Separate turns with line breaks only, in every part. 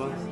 moment.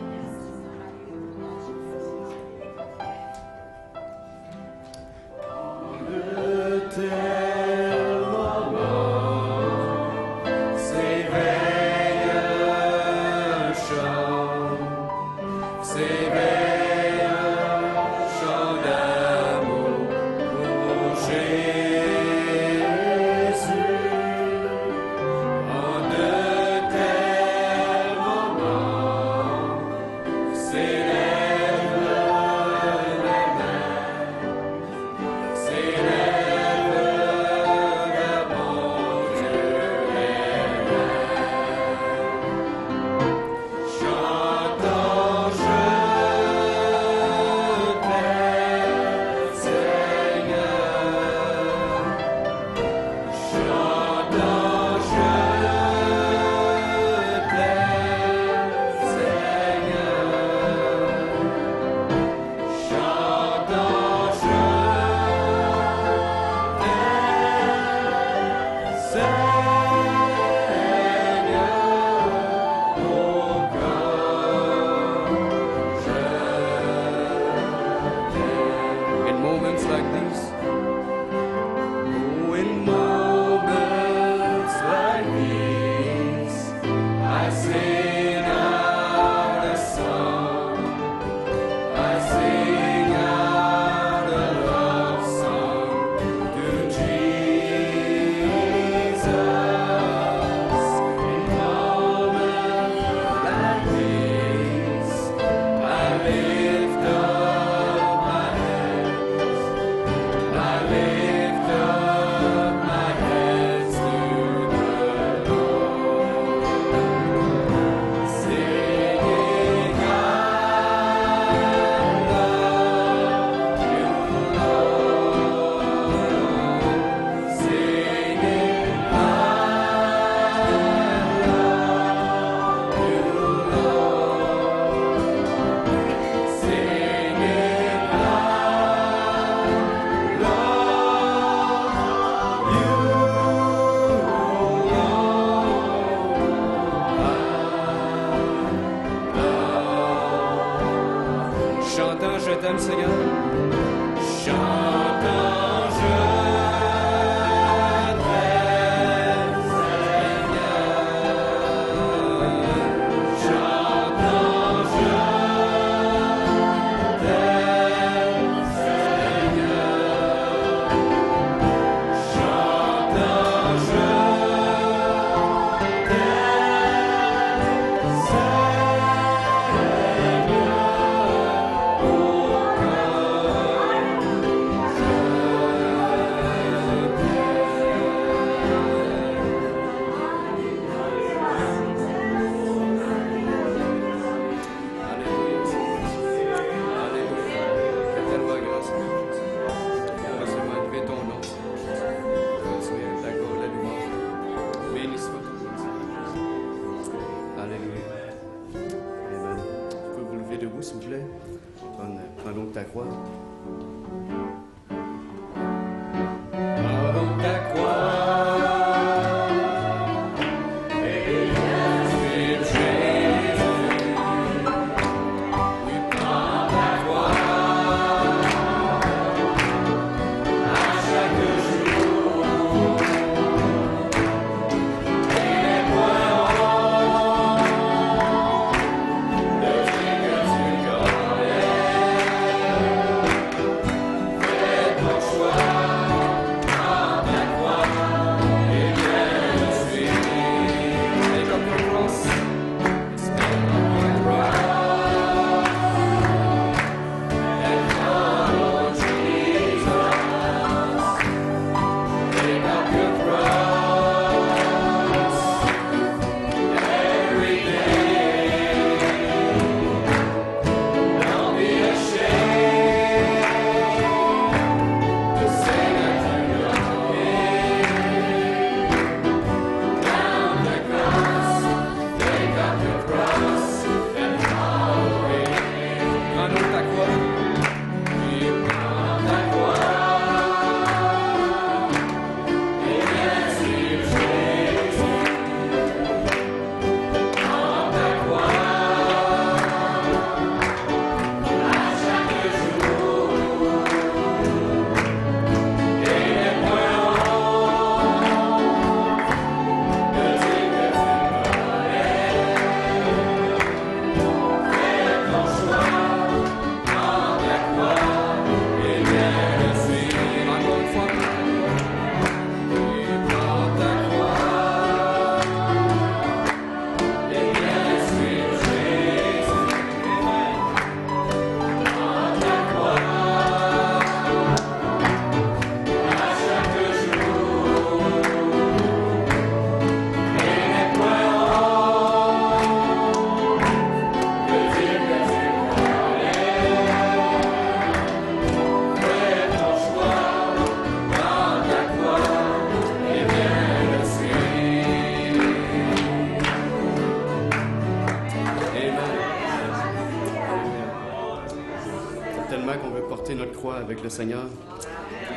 tellement qu'on veut porter notre croix avec le Seigneur.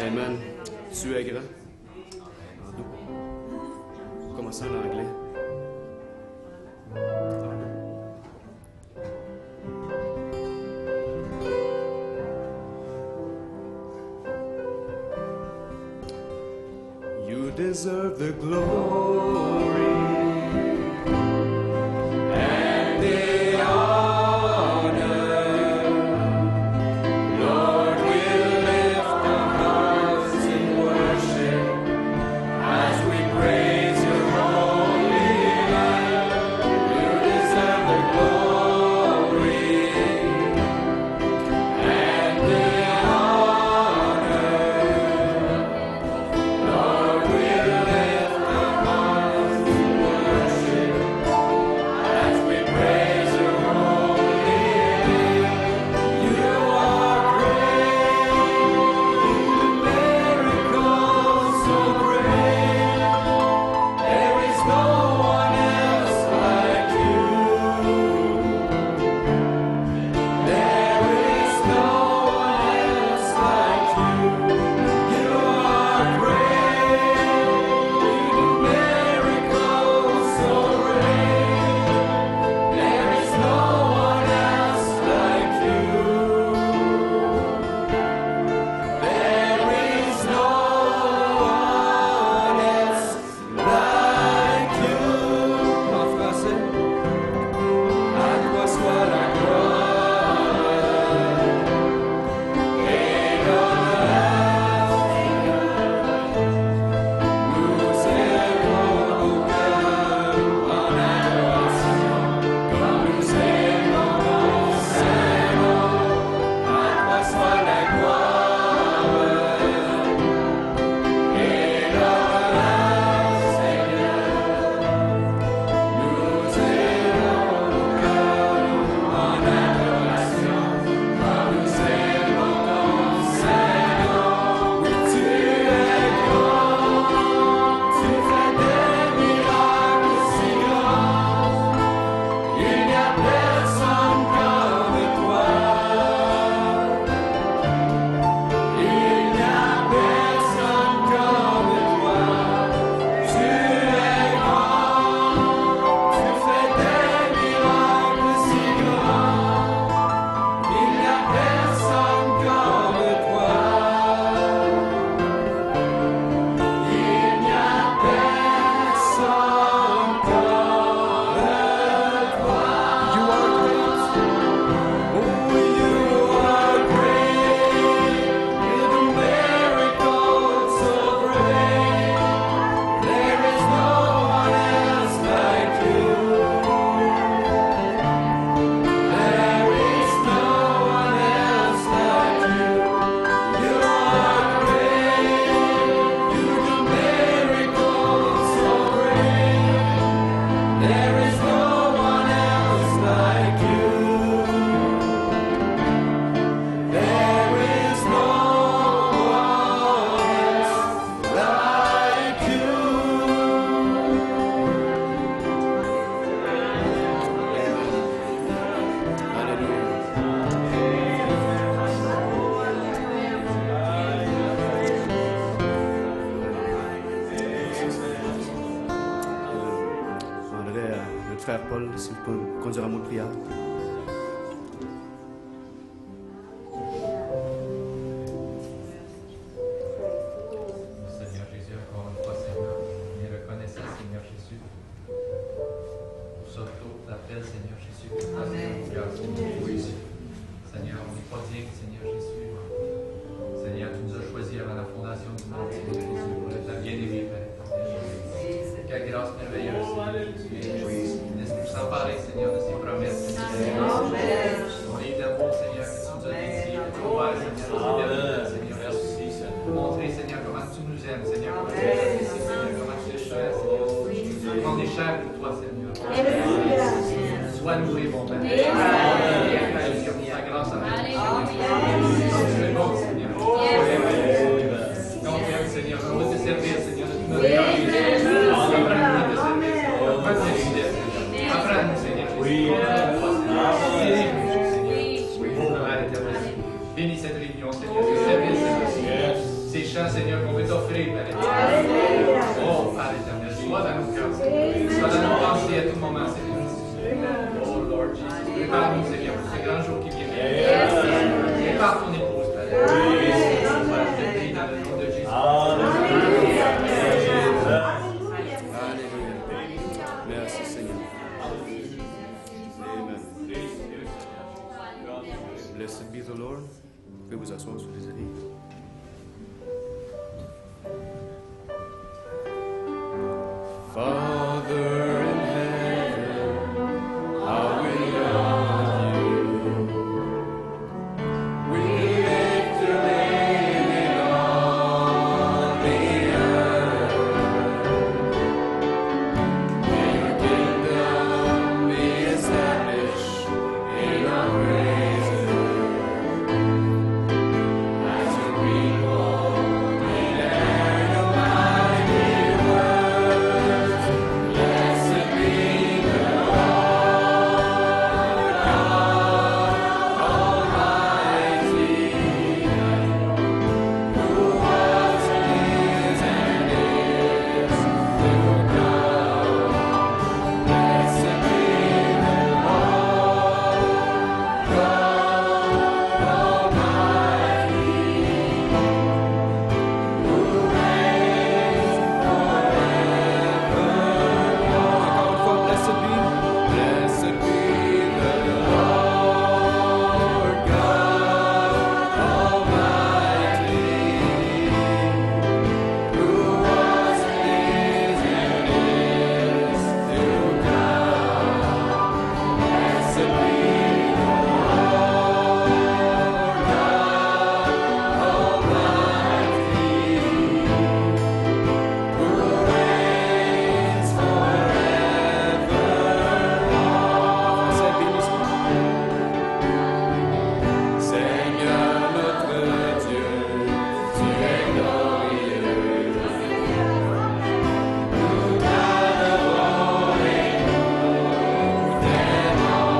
Amen. Tu es grand. Commençons en anglais. You deserve the glory and the honor. Lord, we'll lift our hearts in worship as we praise your holy name. You deserve the glory and the honor. Lord, we'll lift our hearts in worship as we praise your holy name. You are great, miracles so great. There is no one else like you. There is no one else like you. You are great, miracles so great. There is no one else like you. There is no one else like you. En français, à toi soit la gloire et l'honneur. Nous élevons nos cœurs en adoration, comme nous élevons ton Saint-Nom. À toi soit la gloire et l'honneur, Seigneur. Nous élevons nos cœurs en adoration, comme nous élevons ton Saint-Nom. Oui, tu es grand, tu fais des miracles si grands. Il n'y a personne comme toi. Il n'y a personne comme toi. Tu es grand, tu fais des miracles si grands. Il n'y a personne comme toi. Il n'y a personne comme toi. You are great. Oh, you are great. You do miracles so great. There is no one else like you. There is no one else like you. You are great. You do miracles so great. There is no one else like you. There is no one else like you. Je demanderai à notre frère Paul s'il peut nous conduire un mot de prière.
Seigneur Jésus, encore une fois, Seigneur, on est reconnaissant, Seigneur Jésus, pour ce tour d'appel, Seigneur Jésus. Amen. Seigneur, on n'est pas digne, Seigneur Jésus. Seigneur, tu nous as choisis avant la fondation du monde, Seigneur Jésus, pour être la bien-aimée, Père. Quelle grâce merveilleuse, Seigneur Jésus. Laisse-nous s'emparer, Seigneur, de ces promesses, Seigneur. Ton livre d'amour, Seigneur, que tu nous as dédié, que tu as ouvert, Seigneur, Seigneur, merci, Seigneur. Pour montrer, Seigneur, comment tu nous aimes, Seigneur, comment tu nous apprécies, Seigneur, comment tu es cher, Seigneur. On est cher pour toi, Seigneur. Sois loué, mon Père. Jésus, pour ta grâce à nous. Tu es bon, Seigneur. Confiance, Seigneur. On veut te servir, Seigneur, de tout notre cœur. Apprends-nous à te servir, Seigneur. Apprends-nous, Seigneur. Apprends-nous, Seigneur. Seigneur, qu'on veut t'offrir, Père éternel. Oh, Père éternel, sois dans nos cœurs. Sois dans nos pensées à tout moment, Seigneur. Oh, Lord Jesus. Prépare-nous, Seigneur, pour ce grand jour qui vient. Prépare ton épouse, Père éternel. Je te prie dans le nom de Jésus.
Alléluia. Merci, Seigneur. Amen. Blessed be the Lord. Vous pouvez vous asseoir, je suis désolé. Father in heaven, how we love you. We lift your name on the earth. May your kingdom be established in our praises. As your people declare your mighty words. Blessed be the Lord God Almighty, who was and is and is to come. Blessed be the Lord God Almighty, who reigns forevermore. Encore une fois, blessed be the Lord God Almighty, who was and is to come. Blessed be the Lord God Almighty, who reigns forevermore. Seigneur notre Dieu, tu es glorieux. Nous t'adorons et nous t'aimons.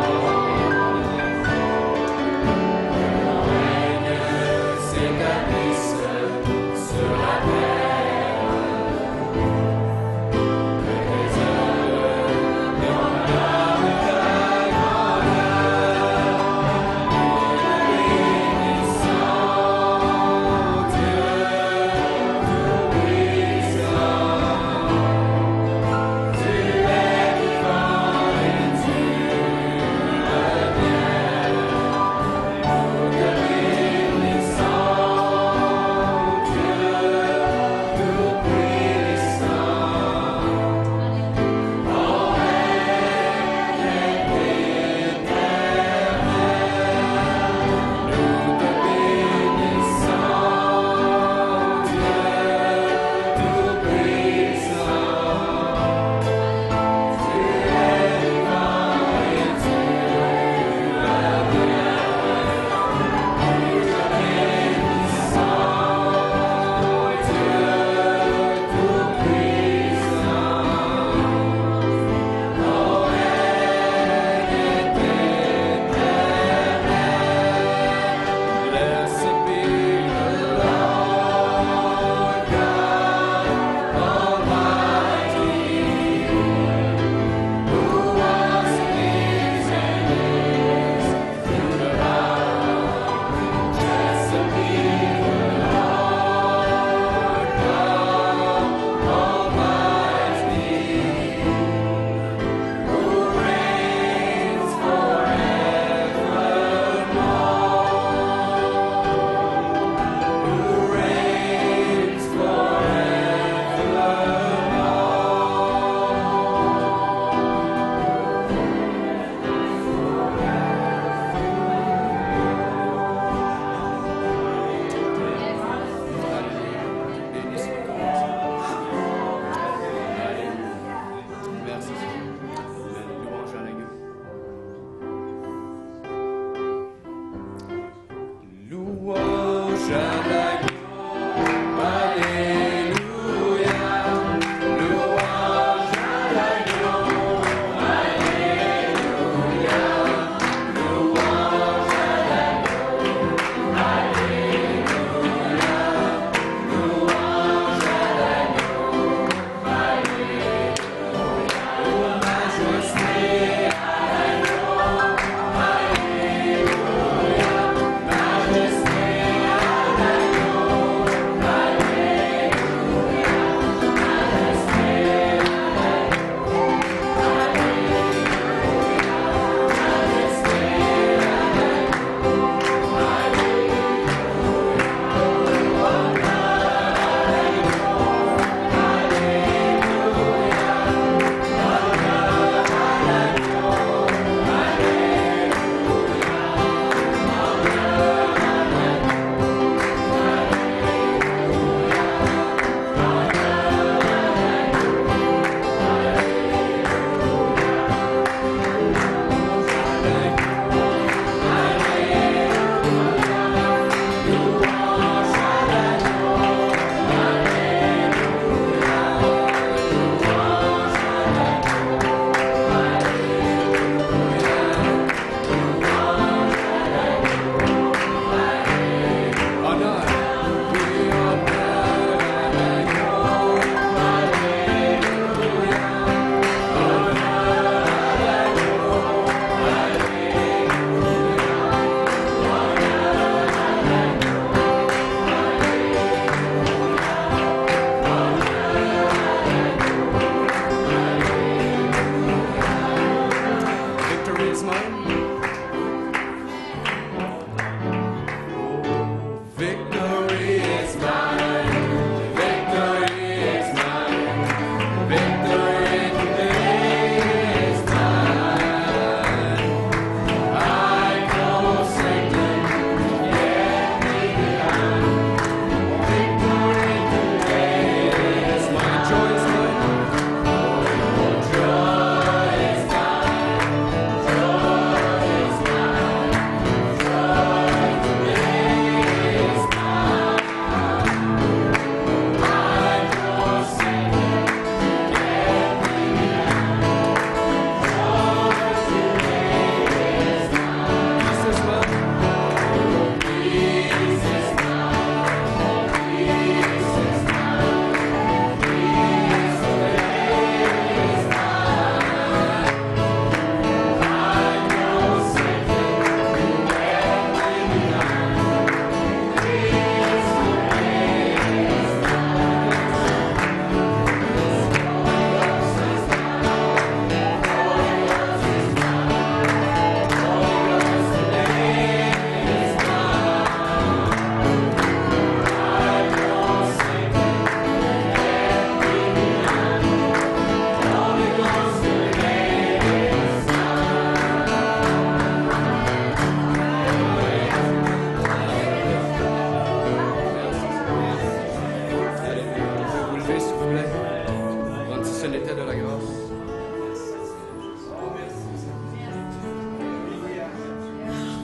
Ton règne s'établisse sur la terre. Que tes œuvres proclament ta grandeur. Bénissons Dieu Tout-Puissant. Tu es vivant et tu reviens. Nous te bénissons Dieu Tout-Puissant. Ton règne est éternel. Nous te bénissons Dieu Tout-Puissant. Tu es vivant et tu reviens. Nous te bénissons Dieu Tout-Puissant. Ton règne est éternel. Blessed be the Lord God Almighty, who was and is to come. Blessed be the Lord God Almighty, who reigns forevermore. Who reigns Merci Seigneur. Louange à l'agneau. Louange à l'agneau. Alléluia. Louange à l'agneau. Alléluia. Louange à l'agneau. Alléluia.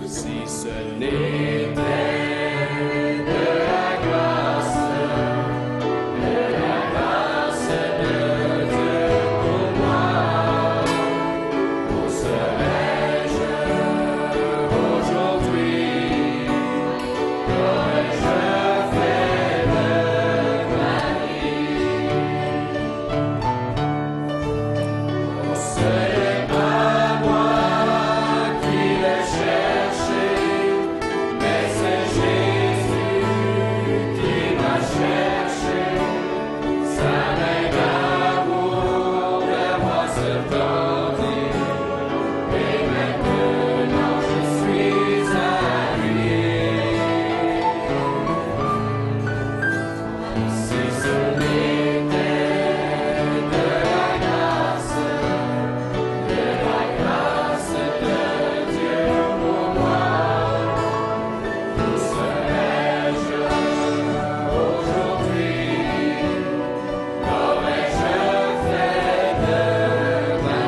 Si ce n'était de la grâce de Dieu pour moi, où serais-je aujourd'hui? Qu'aurais-je fait de ma vie? Ce n'est pas moi qui l'ai cherché, mais c'est Jésus qui m'a cherché. Sa main d'amour vers moi se tendit, et maintenant je suis à lui. Si ce n'était de la grâce de Dieu pour moi, où serais-je aujourd'hui? Qu'aurais-je fait de ma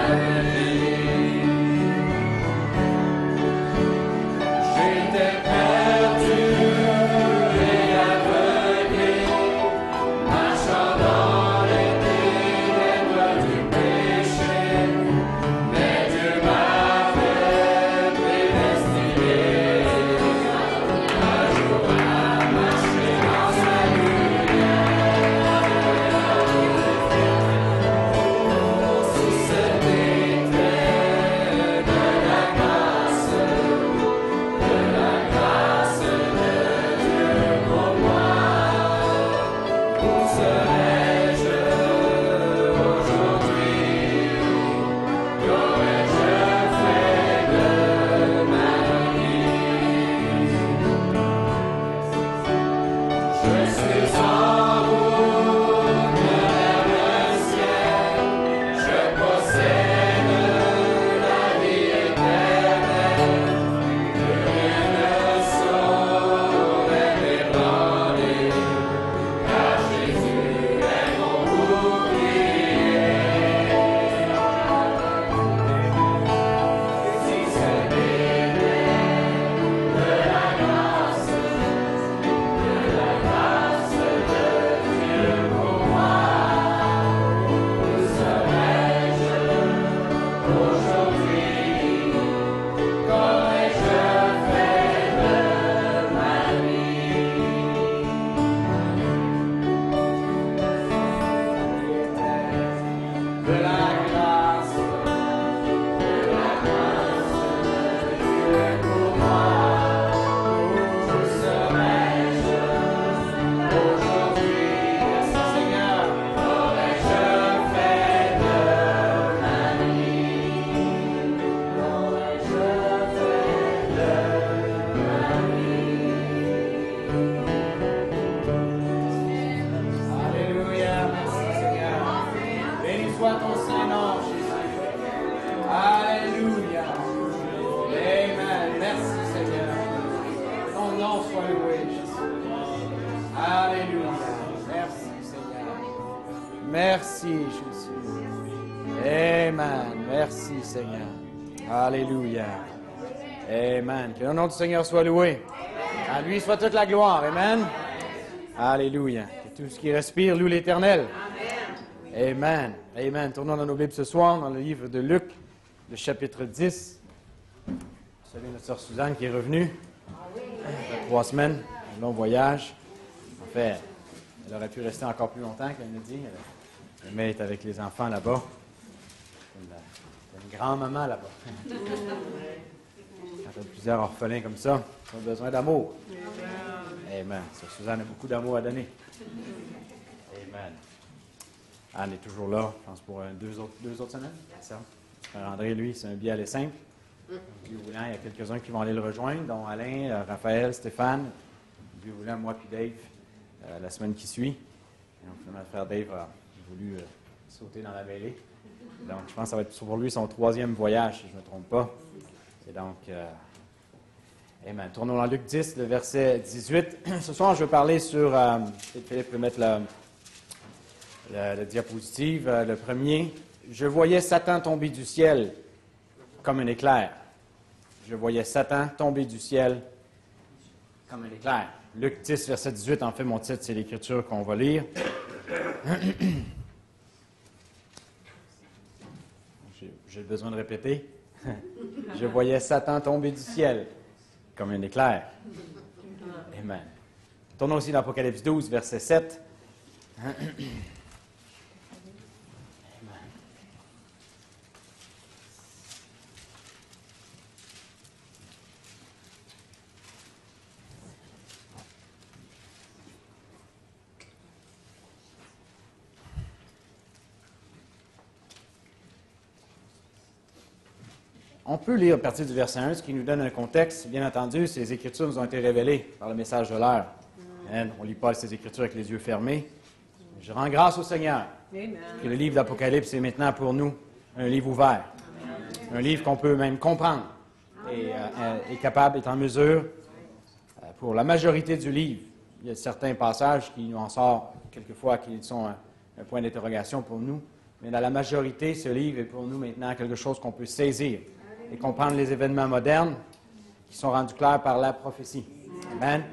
vie? J'étais perdu et aveuglé, marchant dans les ténèbres du péché, mais Dieu m'avait prédestiné un jour à marcher dans sa lumière. Si ce n'était de la grâce de Dieu pour moi, où serais-je aujourd'hui? Qu'aurais-je fait de ma vie? Je suis en route vers le ciel, je possède la vie éternelle, que rien ne saurait m'ébranler, car Jésus est mon bouclier. Si ce n'était de la grâce de Dieu pour moi, où serais-je aujourd'hui? Qu'aurais-je fait de ma vie? De la grâce de Dieu pour moi, où serais-je aujourd'hui? Merci Seigneur. Qu'aurais-je fait de ma vie? Qu'aurais-je fait de ma vie? Alléluia, merci Seigneur. Béni soit ton Saint-Nom, Jésus. Alléluia. Amen. Merci Seigneur. Ton nom soit loué, Jésus. Alléluia. Merci Seigneur. Merci Jésus. Amen. Merci Seigneur. Alléluia. Amen. Que le nom du Seigneur soit loué. À lui soit toute la gloire. Amen. Alléluia. Que tout ce qui respire loue l'Éternel. Amen. Amen. Tournons dans nos Bibles ce soir dans le livre de Luc, le chapitre 10. Vous savez, notre sœur Suzanne qui est revenue après 3 semaines, un long voyage. En fait, elle aurait pu rester encore plus longtemps, qu'elle me dit. Elle aimait être avec les enfants là-bas. C'est une grand-maman là-bas. Quand il y a plusieurs orphelins comme ça, ils ont besoin d'amour. Amen. Sœur Suzanne a beaucoup d'amour à donner. Amen. Anne est toujours là, je pense, pour deux autres semaines. Ça. Frère André, lui, c'est un billet aller simple. Dieu voulant, il y a quelques-uns qui vont aller le rejoindre, dont Alain, Raphaël, Stéphane. Dieu voulant, moi puis Dave, la semaine qui suit. Et donc, finalement, le frère Dave a voulu sauter dans la mêlée. Donc, je pense que ça va être pour lui son 3e voyage, si je ne me trompe pas. Et donc, amen. Tournons dans Luc 10, le verset 18. Ce soir, je veux parler sur, Philippe peut mettre la diapositive, le premier. Je voyais Satan tomber du ciel comme un éclair. Je voyais Satan tomber du ciel comme un éclair. Luc 10, verset 18, en fait, mon titre, c'est l'Écriture qu'on va lire. J'ai besoin de répéter. Je voyais Satan tomber du ciel comme un éclair. Amen. Tournons aussi dans Apocalypse 12, verset 7. On peut lire à partir du verset 1, ce qui nous donne un contexte. Bien entendu, ces Écritures nous ont été révélées par le message de l'heure. On ne lit pas ces Écritures avec les yeux fermés. Je rends grâce au Seigneur que le livre d'Apocalypse est maintenant pour nous un livre ouvert. Un livre qu'on peut même comprendre et est capable, est en mesure, pour la majorité du livre. Il y a certains passages qui nous en sortent quelquefois qui sont un point d'interrogation pour nous. Mais dans la majorité, ce livre est pour nous maintenant quelque chose qu'on peut saisir et comprendre les événements modernes qui sont rendus clairs par la prophétie. Amen.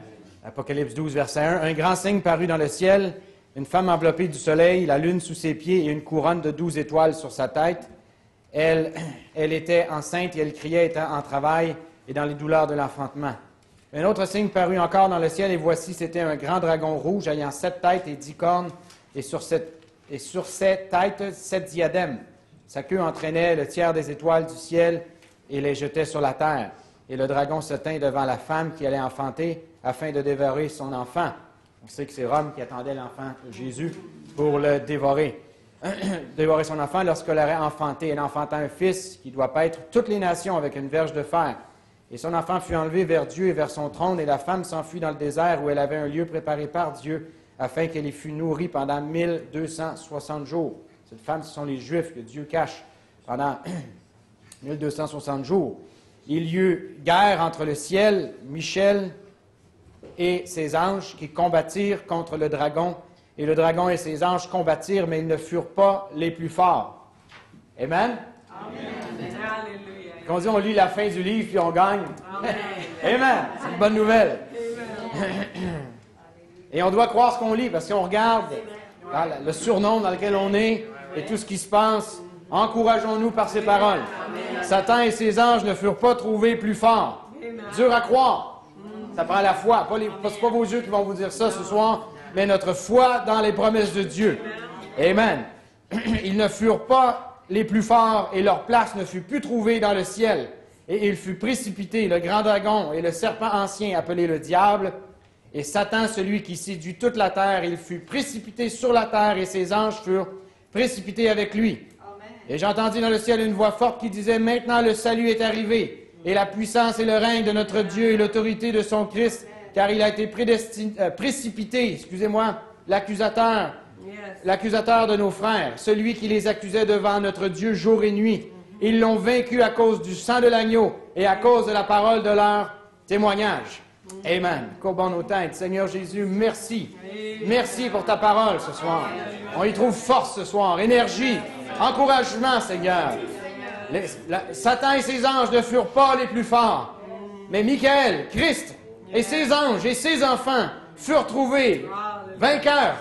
Apocalypse 12, verset 1. Un grand signe parut dans le ciel, une femme enveloppée du soleil, la lune sous ses pieds et une couronne de 12 étoiles sur sa tête. Elle était enceinte et elle criait, étant en travail et dans les douleurs de l'enfantement. Un autre signe parut encore dans le ciel, et voici, c'était un grand dragon rouge ayant 7 têtes et 10 cornes, et sur ses têtes 7 diadèmes. Sa queue entraînait le tiers des étoiles du ciel et les jetait sur la terre. Et le dragon se tint devant la femme qui allait enfanter afin de dévorer son enfant. On sait que c'est Rome qui attendait l'enfant Jésus pour le dévorer. Dévorer son enfant lorsqu'elle aurait enfanté. Elle enfanta un fils qui doit paître toutes les nations avec une verge de fer. Et son enfant fut enlevé vers Dieu et vers son trône, et la femme s'enfuit dans le désert où elle avait un lieu préparé par Dieu afin qu'elle y fût nourrie pendant 1260 jours. Cette femme, ce sont les Juifs que Dieu cache pendant 1260 jours. Il y eut guerre entre le ciel, Michel et ses anges qui combattirent contre le dragon. Et le dragon et ses anges combattirent, mais ils ne furent pas les plus forts. Amen? Amen. Quand on dit on lit la fin du livre puis on gagne. Amen. Amen. C'est une bonne nouvelle. Et on doit croire ce qu'on lit, parce qu'on regarde le surnom dans lequel on est et tout ce qui se passe. Encourageons-nous par ces paroles. Satan et ses anges ne furent pas trouvés plus forts. Dur à croire. Ça prend la foi. Ce n'est pas vos yeux qui vont vous dire ça ce soir, mais notre foi dans les promesses de Dieu. Amen. Ils ne furent pas les plus forts et leur place ne fut plus trouvée dans le ciel. Et il fut précipité, le grand dragon et le serpent ancien appelé le diable, et Satan, celui qui séduit toute la terre, il fut précipité sur la terre et ses anges furent précipités avec lui. Amen. Et j'entendis dans le ciel une voix forte qui disait, « Maintenant le salut est arrivé, et la puissance et le règne de notre Dieu et l'autorité de son Christ, car il a été précipité, l'accusateur, l'accusateur de nos frères, celui qui les accusait devant notre Dieu jour et nuit. Ils l'ont vaincu à cause du sang de l'agneau et à cause de la parole de leur témoignage. » Amen. Courbons nos têtes. Seigneur Jésus, merci. Merci pour ta parole ce soir. On y trouve force ce soir, énergie, encouragement, Seigneur. Satan et ses anges ne furent pas les plus forts, mais Michael, Christ et ses anges et ses enfants furent trouvés vainqueurs.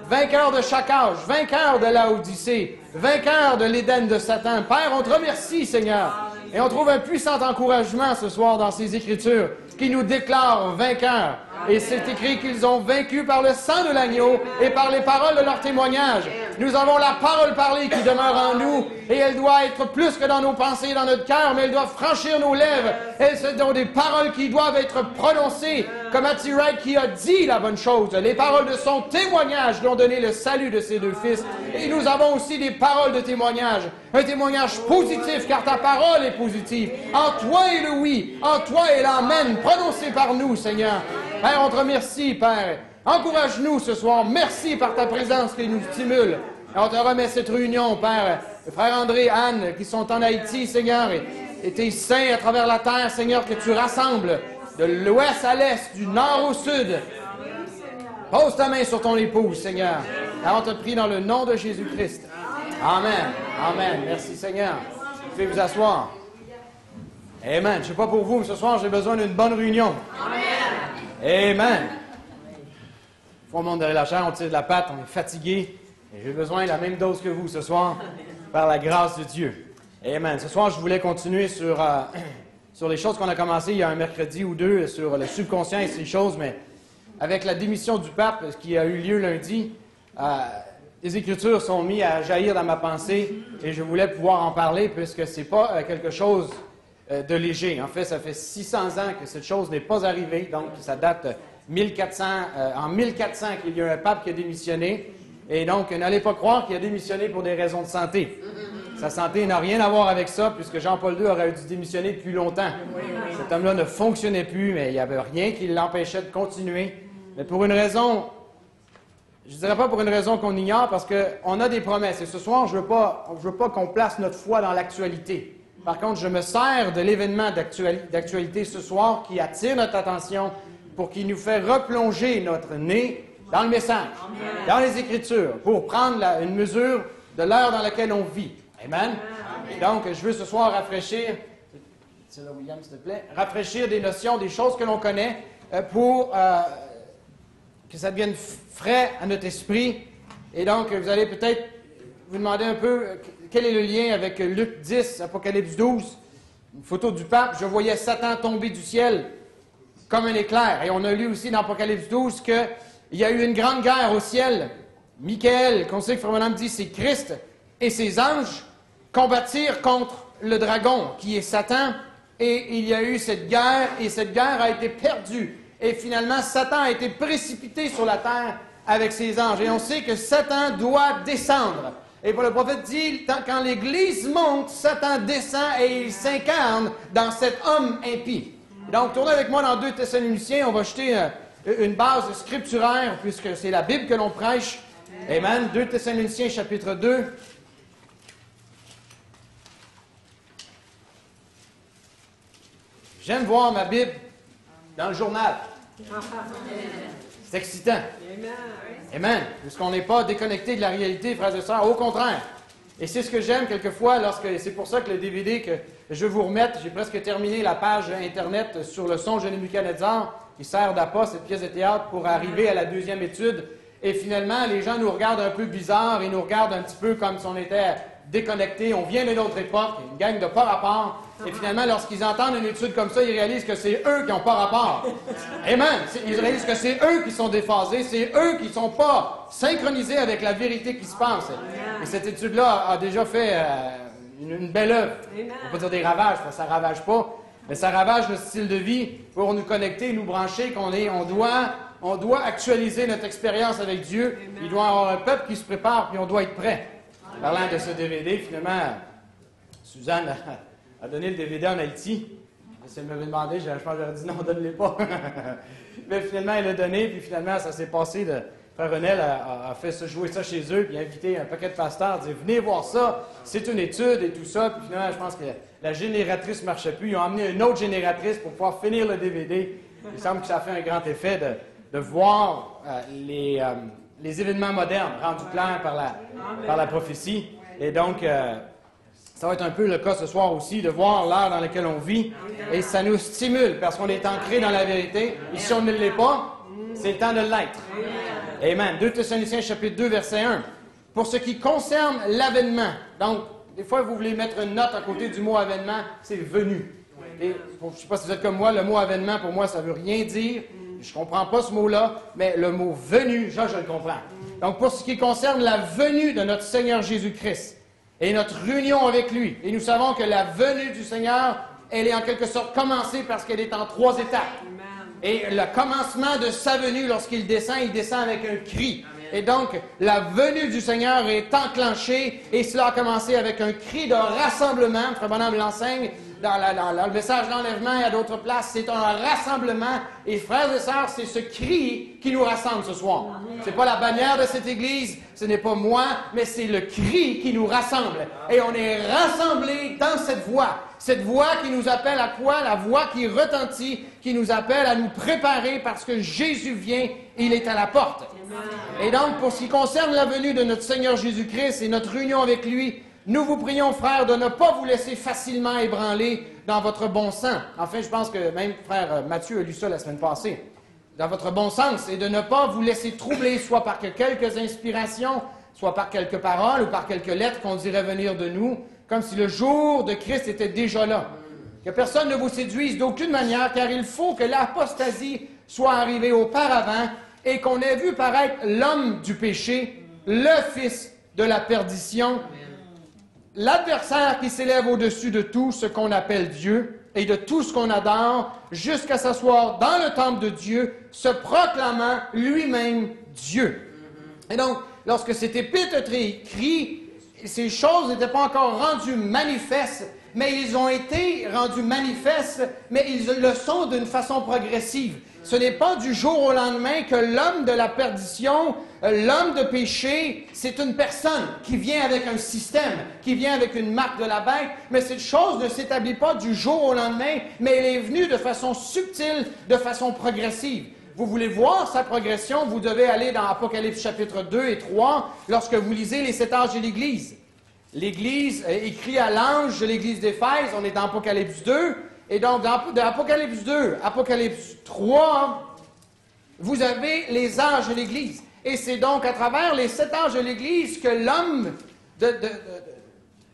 Vainqueurs de chaque âge, vainqueurs de la Odyssée, vainqueurs de l'Éden de Satan. Père, on te remercie, Seigneur. Et on trouve un puissant encouragement ce soir dans ces Écritures qui nous déclarent vainqueurs. Et c'est écrit qu'ils ont vaincu par le sang de l'agneau et par les paroles de leur témoignage. Nous avons la parole parlée qui demeure en nous et elle doit être plus que dans nos pensées et dans notre cœur, mais elle doit franchir nos lèvres. Elles sont des paroles qui doivent être prononcées comme Hattie Wright qui a dit la bonne chose. Les paroles de son témoignage lui ont donné le salut de ses 2 fils. Et nous avons aussi des paroles de témoignage. Un témoignage positif car ta parole est positive. En toi est le oui, en toi est l'amen prononcé par nous, Seigneur. Père, on te remercie, Père. Encourage-nous ce soir. Merci par ta présence qui nous stimule. Et on te remet cette réunion, Père. Le frère André, Anne, qui sont en Haïti, Seigneur, et tes saints à travers la terre, Seigneur, que tu rassembles de l'ouest à l'est, du nord au sud. Pose ta main sur ton épouse, Seigneur. Et on te prie dans le nom de Jésus-Christ. Amen. Amen. Merci, Seigneur. Vous pouvez vous asseoir. Amen. Je ne sais pas pour vous, mais ce soir, j'ai besoin d'une bonne réunion. Amen. On monte derrière la chair, on tire de la patte, on est fatigué. Et j'ai besoin de la même dose que vous ce soir, par la grâce de Dieu. Amen. Ce soir, je voulais continuer sur les choses qu'on a commencées il y a un mercredi ou deux, sur le subconscient et ces choses, mais avec la démission du pape, ce qui a eu lieu lundi, les Écritures sont mises à jaillir dans ma pensée et je voulais pouvoir en parler puisque ce n'est pas quelque chose de léger. En fait, ça fait 600 ans que cette chose n'est pas arrivée, donc ça date en 1400 qu'il y a un pape qui a démissionné. Et donc, n'allez pas croire qu'il a démissionné pour des raisons de santé. Sa santé n'a rien à voir avec ça, puisque Jean-Paul II aurait dû démissionner depuis longtemps. Cet homme-là ne fonctionnait plus, mais il n'y avait rien qui l'empêchait de continuer. Mais pour une raison, je ne dirais pas pour une raison qu'on ignore, parce qu'on a des promesses. Et ce soir, je ne veux pas qu'on place notre foi dans l'actualité. Par contre, je me sers de l'événement d'actualité ce soir qui attire notre attention pour qu'il nous fait replonger notre nez dans le message, dans les Écritures, pour prendre une mesure de l'heure dans laquelle on vit. Amen. Et donc, je veux ce soir rafraîchir, c'est là, William, s'il te plaît, rafraîchir des notions, des choses que l'on connaît, pour que ça devienne frais à notre esprit. Et donc, vous allez peut-être vous demander un peu quel est le lien avec Luc 10, Apocalypse 12, une photo du pape. Je voyais Satan tomber du ciel comme un éclair. Et on a lu aussi dans Apocalypse 12 qu'il y a eu une grande guerre au ciel. Michael, qu'on sait que Frère Branham dit, c'est Christ et ses anges combattirent contre le dragon, qui est Satan. Et il y a eu cette guerre, et cette guerre a été perdue. Et finalement, Satan a été précipité sur la terre avec ses anges. Et on sait que Satan doit descendre. Et pour le prophète dit, quand l'Église monte, Satan descend et il s'incarne dans cet homme impie. Donc, tournez avec moi dans 2 Thessaloniciens, on va jeter une base scripturaire, puisque c'est la Bible que l'on prêche. Amen. 2 Thessaloniciens, chapitre 2. J'aime voir ma Bible dans le journal. C'est excitant. Amen. Puisqu'on n'est pas déconnecté de la réalité, frères et sœurs, au contraire. Et c'est ce que j'aime quelquefois, c'est pour ça que le DVD que je vais vous remettre, j'ai presque terminé la page Internet sur le songe de Nebuchadnezzar, qui sert d'appât, cette pièce de théâtre, pour arriver à la deuxième étude. Et finalement, les gens nous regardent un peu bizarre, ils nous regardent un petit peu comme si on était déconnectés, on vient d'une autre époque, une gang de pas rapport. Et finalement, lorsqu'ils entendent une étude comme ça, ils réalisent que c'est eux qui n'ont pas rapport. Amen. Ils réalisent que c'est eux qui sont déphasés, c'est eux qui ne sont pas synchronisés avec la vérité qui se passe. Et cette étude-là a déjà fait une belle œuvre. On ne va pas dire des ravages, parce que ça ne ravage pas, mais ça ravage notre style de vie pour nous connecter, nous brancher, on doit actualiser notre expérience avec Dieu. Il doit y avoir un peuple qui se prépare, puis on doit être prêt. Parlant de ce DVD, finalement, Suzanne a donné le DVD en Haïti. Si elle m'avait demandé, je pense que j'aurais dit non, donne-les pas. Mais finalement, elle l'a donné, puis finalement, ça s'est passé de... Frère Renel a fait jouer ça chez eux, puis a invité un paquet de pasteurs, dit venez voir ça, c'est une étude et tout ça. Puis finalement, je pense que la génératrice ne marchait plus. Ils ont amené une autre génératrice pour pouvoir finir le DVD. Il semble que ça a fait un grand effet de voir les événements modernes rendus clairs par la prophétie. Et donc, ça va être un peu le cas ce soir aussi, de voir l'heure dans laquelle on vit. Et ça nous stimule, parce qu'on est ancré dans la vérité. Et si on ne l'est pas, c'est le temps de l'être. Amen. 2 Thessaloniciens, chapitre 2, verset 1. Pour ce qui concerne l'avènement, donc, des fois, vous voulez mettre une note à côté du mot avènement, c'est venu. Et, je ne sais pas si vous êtes comme moi, le mot avènement, pour moi, ça ne veut rien dire. Je ne comprends pas ce mot-là, mais le mot venu, je le comprends. Donc, pour ce qui concerne la venue de notre Seigneur Jésus-Christ et notre réunion avec lui, et nous savons que la venue du Seigneur, elle est en quelque sorte commencée parce qu'elle est en 3 étapes. Et le commencement de sa venue, lorsqu'il descend, il descend avec un cri. Et donc, la venue du Seigneur est enclenchée, et cela a commencé avec un cri de rassemblement. Frère Branham l'enseigne dans le message d'enlèvement et à d'autres places. C'est un rassemblement. Et frères et sœurs, c'est ce cri qui nous rassemble ce soir. Ce n'est pas la bannière de cette Église, ce n'est pas moi, mais c'est le cri qui nous rassemble. Et on est rassemblés dans cette voix. Cette voix qui nous appelle à quoi? La voix qui retentit, qui nous appelle à nous préparer parce que Jésus vient, il est à la porte. Et donc, pour ce qui concerne la venue de notre Seigneur Jésus-Christ et notre union avec lui, nous vous prions, frères, de ne pas vous laisser facilement ébranler dans votre bon sens. Enfin, je pense que même frère Mathieu a lu ça la semaine passée. Dans votre bon sens, et de ne pas vous laisser troubler, soit par quelques inspirations, soit par quelques paroles ou par quelques lettres qu'on dirait venir de nous, comme si le jour de Christ était déjà là. Que personne ne vous séduise d'aucune manière, car il faut que l'apostasie soit arrivée auparavant et qu'on ait vu paraître l'homme du péché, le fils de la perdition, l'adversaire qui s'élève au-dessus de tout ce qu'on appelle Dieu et de tout ce qu'on adore, jusqu'à s'asseoir dans le temple de Dieu, se proclamant lui-même Dieu. Et donc, lorsque cet épître est écrit, ces choses n'étaient pas encore rendues manifestes, mais ils ont été rendus manifestes, mais ils le sont d'une façon progressive. Ce n'est pas du jour au lendemain que l'homme de la perdition, l'homme de péché, c'est une personne qui vient avec un système, qui vient avec une marque de la bête, mais cette chose ne s'établit pas du jour au lendemain, mais elle est venue de façon subtile, de façon progressive. Vous voulez voir sa progression, vous devez aller dans Apocalypse chapitre 2 et 3, lorsque vous lisez les 7 âges de l'Église. L'Église écrit à l'ange de l'Église d'Éphèse, on est dans Apocalypse 2, et donc dans Apocalypse 2, Apocalypse 3, vous avez les âges de l'Église. Et c'est donc à travers les 7 âges de l'Église que l'homme de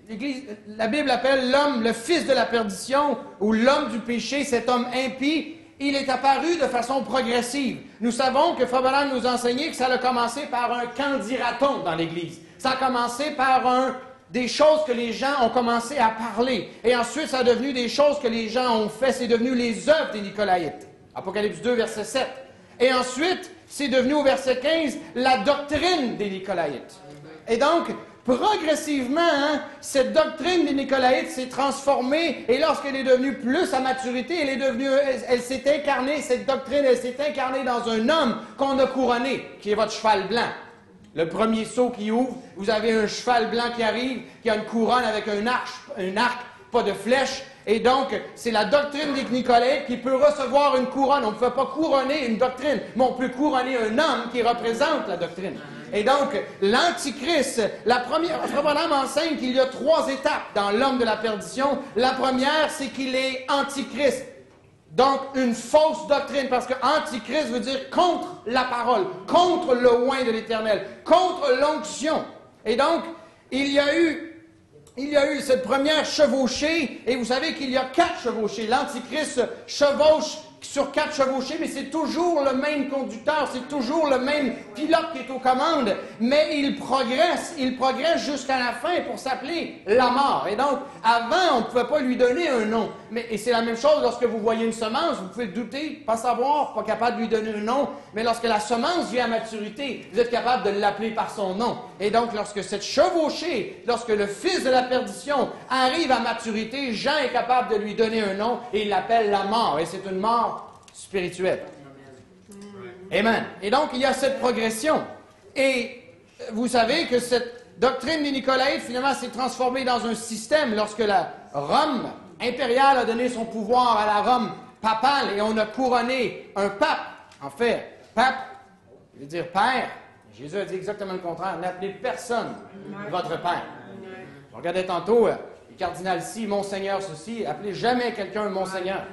l'Église, la Bible appelle l'homme le fils de la perdition, ou l'homme du péché, cet homme impie, il est apparu de façon progressive. Nous savons que Frère Branham nous a enseigné que ça a commencé par un quand dira-t-on dans l'Église. Ça a commencé par des choses que les gens ont commencé à parler. Et ensuite, ça a devenu des choses que les gens ont fait. C'est devenu les œuvres des Nicolaïtes. Apocalypse 2, verset 7. Et ensuite, c'est devenu au verset 15 la doctrine des Nicolaïtes. Et donc, progressivement, cette doctrine des Nicolaïtes s'est transformée, et lorsqu'elle est devenue plus à maturité, elle s'est incarnée, cette doctrine, elle s'est incarnée dans un homme qu'on a couronné, qui est votre cheval blanc. Le premier sceau qui ouvre, vous avez un cheval blanc qui arrive, qui a une couronne avec un arc, pas de flèche. Et donc, c'est la doctrine des Nicolaïtes qui peut recevoir une couronne. On ne peut pas couronner une doctrine, mais on peut couronner un homme qui représente la doctrine. Et donc, l'Antichrist, Frère Branham enseigne qu'il y a 3 étapes dans l'homme de la perdition. La première, c'est qu'il est Antichrist. Donc, une fausse doctrine, parce que Antichrist veut dire contre la parole, contre le oint de l'Éternel, contre l'onction. Et donc, il y a eu cette première chevauchée, et vous savez qu'il y a 4 chevauchées. L'Antichrist chevauche sur 4 chevauchés, mais c'est toujours le même conducteur, c'est toujours le même pilote qui est aux commandes, mais il progresse jusqu'à la fin pour s'appeler la mort. Et donc, avant, on ne pouvait pas lui donner un nom. Et c'est la même chose lorsque vous voyez une semence, vous pouvez douter, pas savoir, pas capable de lui donner un nom, mais lorsque la semence vient à maturité, vous êtes capable de l'appeler par son nom. Et donc, lorsque cette chevauchée, lorsque le fils de la perdition arrive à maturité, Jean est capable de lui donner un nom et il l'appelle la mort. Et c'est une mort spirituelle. Amen. Et donc, il y a cette progression. Et vous savez que cette doctrine des Nicolaïtes, finalement, s'est transformée dans un système lorsque la Rome impériale a donné son pouvoir à la Rome papale et on a couronné un pape. En fait, pape, il veut dire père. Jésus a dit exactement le contraire. N'appelez personne votre père. Je regardais tantôt, le cardinal ci, Monseigneur ceci. Appelez jamais quelqu'un Monseigneur.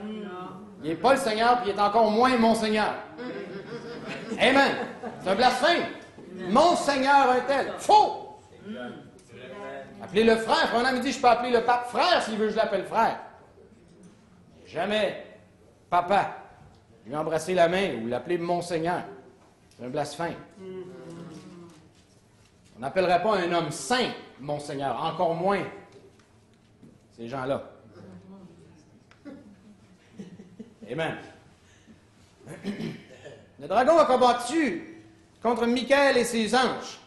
Il n'est pas le Seigneur, puis il est encore moins mon Seigneur. Amen. C'est un blasphème. Mon Seigneur un tel. Faux. Appelez le frère. Un homme dit, je peux appeler le pape frère s'il veut que je l'appelle frère. Jamais papa. Lui embrasser la main ou l'appeler mon Seigneur. C'est un blasphème. On n'appellerait pas un homme saint mon Seigneur. Encore moins ces gens-là. Amen. Le dragon a combattu contre Michael et ses anges.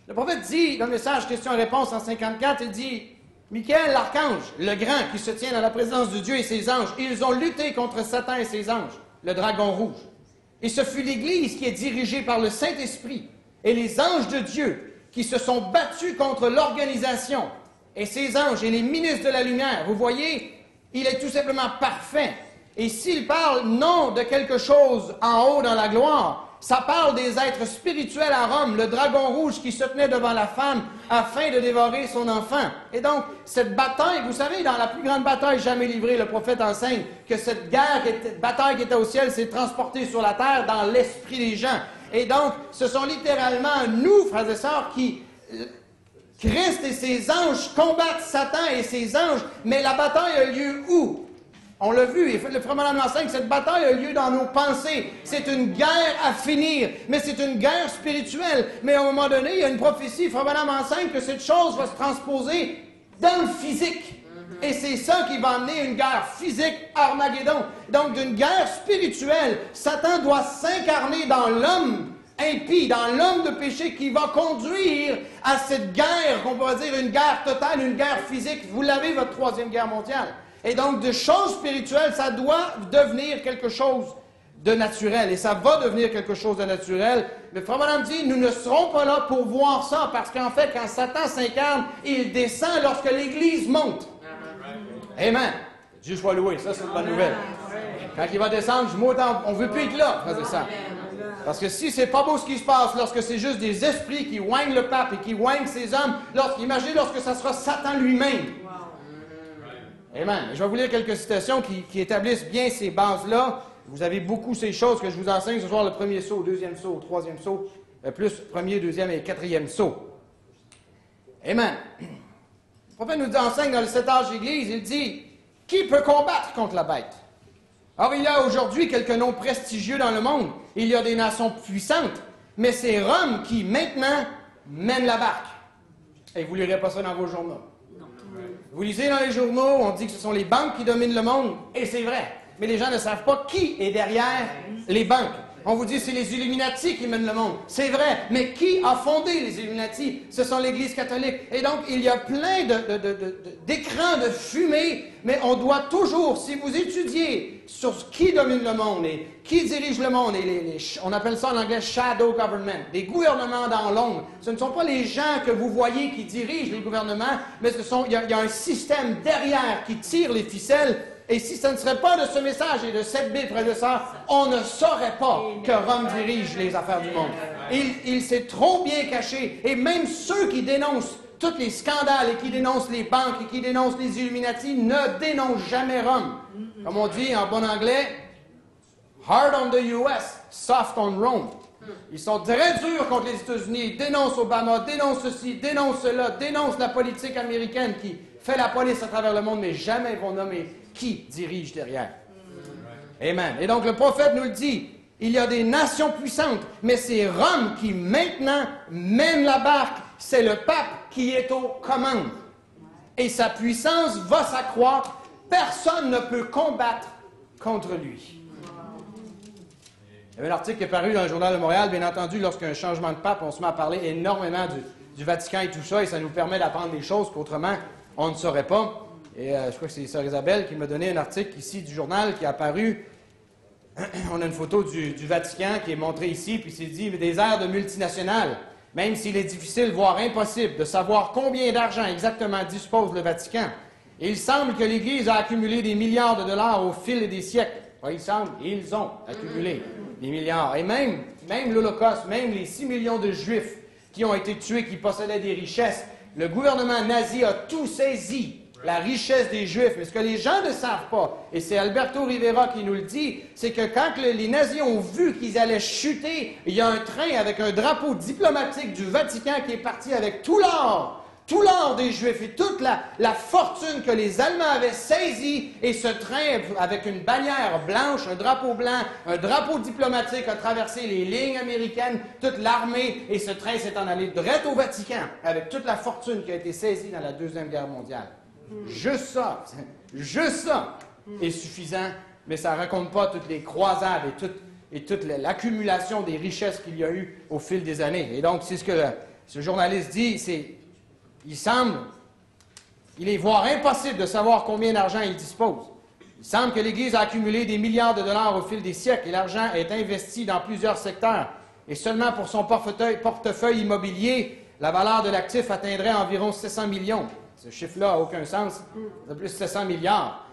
Le prophète dit, dans le message question-réponse en 54, il dit, Michael, l'archange, le grand qui se tient dans la présence de Dieu et ses anges, ils ont lutté contre Satan et ses anges, le dragon rouge. Et ce fut l'Église qui est dirigée par le Saint-Esprit et les anges de Dieu qui se sont battus contre l'organisation et ses anges et les ministres de la lumière. Vous voyez, il est tout simplement parfait. Et s'il parle non de quelque chose en haut dans la gloire, Ça parle des êtres spirituels à Rome, le dragon rouge qui se tenait devant la femme afin de dévorer son enfant. Et donc, cette bataille, vous savez, dans la plus grande bataille jamais livrée, le prophète enseigne que cette bataille qui était au ciel s'est transportée sur la terre dans l'esprit des gens. Et donc, ce sont littéralement nous, frères et sœurs, qui... Christ et ses anges combattent Satan et ses anges, mais la bataille a lieu où? On l'a vu, et le frère Branham enseigne que cette bataille a lieu dans nos pensées. C'est une guerre à finir, mais c'est une guerre spirituelle. Mais à un moment donné, il y a une prophétie, le frère Branham enseigne que cette chose va se transposer dans le physique. Et c'est ça qui va amener une guerre physique, Armageddon. Donc, d'une guerre spirituelle, Satan doit s'incarner dans l'homme impie, dans l'homme de péché qui va conduire à cette guerre, qu'on pourrait dire une guerre totale, une guerre physique. Vous l'avez, votre troisième guerre mondiale. Et donc, de choses spirituelles, ça doit devenir quelque chose de naturel. Et ça va devenir quelque chose de naturel. Mais Frère Branham dit, nous ne serons pas là pour voir ça, parce qu'en fait, quand Satan s'incarne, il descend lorsque l'Église monte. Amen. Dieu soit loué. Ça, c'est une bonne nouvelle. Quand il va descendre, on ne veut plus être là, frère et sœurs. Parce que si c'est pas beau ce qui se passe, lorsque c'est juste des esprits qui oignent le pape et qui oignent ses hommes, imaginez lorsque ça sera Satan lui-même. Amen. Je vais vous lire quelques citations qui établissent bien ces bases-là. Vous avez beaucoup ces choses que je vous enseigne ce soir, le premier saut, le deuxième saut, le troisième saut, plus premier, deuxième et quatrième saut. Amen. Le prophète nous enseigne dans le 7 âge d'Église, il dit, qui peut combattre contre la bête? Or, il y a aujourd'hui quelques noms prestigieux dans le monde. Il y a des nations puissantes, mais c'est Rome qui, maintenant, mène la barque. Et vous ne lirez pas ça dans vos journaux. Vous lisez dans les journaux, on dit que ce sont les banques qui dominent le monde, et c'est vrai. Mais les gens ne savent pas qui est derrière les banques. On vous dit que c'est les Illuminati qui mènent le monde. C'est vrai, mais qui a fondé les Illuminati? Ce sont l'Église catholique. Et donc, il y a plein d'écrans de fumée, mais on doit toujours, si vous étudiez sur qui domine le monde et qui dirige le monde, et on appelle ça en anglais « shadow government », des gouvernements dans l'ombre, ce ne sont pas les gens que vous voyez qui dirigent les gouvernements, mais il y a un système derrière qui tire les ficelles. Et si ce ne serait pas de ce message et de cette Bible, frères et sœurs, on ne saurait pas que Rome dirige les affaires du monde. Il s'est trop bien caché. Et même ceux qui dénoncent tous les scandales et qui dénoncent les banques et qui dénoncent les Illuminati ne dénoncent jamais Rome. Comme on dit en bon anglais, hard on the US, soft on Rome. Ils sont très durs contre les États-Unis. Ils dénoncent Obama, dénoncent ceci, dénoncent cela, dénoncent la politique américaine qui fait la police à travers le monde, mais jamais ils vont nommer qui dirige derrière. Amen. Et donc le prophète nous le dit, il y a des nations puissantes, mais c'est Rome qui maintenant mène la barque. C'est le pape qui est aux commandes. Et sa puissance va s'accroître. Personne ne peut combattre contre lui. Il y avait un article qui est paru dans le Journal de Montréal. Bien entendu, lorsqu'il y a un changement de pape, on se met à parler énormément du Vatican et tout ça, et ça nous permet d'apprendre des choses qu'autrement on ne saurait pas. Et je crois que c'est Sœur Isabelle qui m'a donné un article ici du journal qui est apparu. On a une photo du Vatican qui est montrée ici, puis c'est dit des airs de multinationales. Même s'il est difficile, voire impossible, de savoir combien d'argent exactement dispose le Vatican. Et il semble que l'Église a accumulé des milliards de dollars au fil des siècles. Enfin, il semble, ils ont accumulé des milliards. Et même l'Holocauste, même les 6 millions de Juifs qui ont été tués, qui possédaient des richesses, le gouvernement nazi a tout saisi. La richesse des Juifs. Mais ce que les gens ne savent pas, et c'est Alberto Rivera qui nous le dit, c'est que quand les nazis ont vu qu'ils allaient chuter, il y a un train avec un drapeau diplomatique du Vatican qui est parti avec tout l'or des Juifs et toute la fortune que les Allemands avaient saisie, et ce train avec une bannière blanche, un drapeau blanc, un drapeau diplomatique a traversé les lignes américaines, toute l'armée, et ce train s'est en allé direct au Vatican avec toute la fortune qui a été saisie dans la Deuxième Guerre mondiale. Juste ça est suffisant, mais ça ne raconte pas toutes les croisades et toute l'accumulation des richesses qu'il y a eu au fil des années. Et donc, c'est ce que ce journaliste dit, il est voire impossible de savoir combien d'argent il dispose. Il semble que l'Église a accumulé des milliards de dollars au fil des siècles et l'argent est investi dans plusieurs secteurs. Et seulement pour son portefeuille immobilier, la valeur de l'actif atteindrait environ 700 millions. Ce chiffre-là n'a aucun sens. C'est plus de 700 milliards.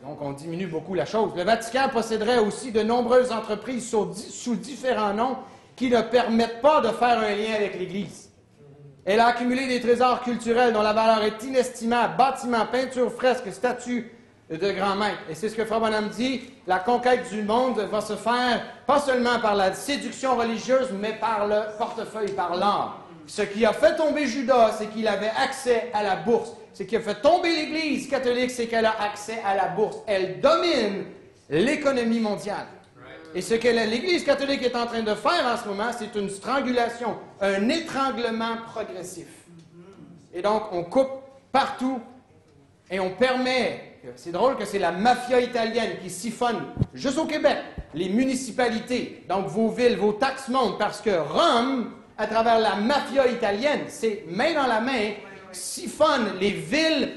Donc, on diminue beaucoup la chose. Le Vatican posséderait aussi de nombreuses entreprises sous différents noms qui ne permettent pas de faire un lien avec l'Église. Elle a accumulé des trésors culturels dont la valeur est inestimable, bâtiments, peintures, fresques, statues de grands maîtres. Et c'est ce que Frère Bonhomme dit, la conquête du monde va se faire pas seulement par la séduction religieuse, mais par le portefeuille, par l'art. Ce qui a fait tomber Judas, c'est qu'il avait accès à la bourse. Ce qui a fait tomber l'Église catholique, c'est qu'elle a accès à la bourse. Elle domine l'économie mondiale. Et ce que l'Église catholique est en train de faire en ce moment, c'est une strangulation, un étranglement progressif. Et donc, on coupe partout et on permet, c'est drôle que c'est la mafia italienne qui siphonne, juste au Québec, les municipalités, donc vos villes, vos taxes montent, parce que Rome, à travers la mafia italienne, c'est main dans la main, siphonne les villes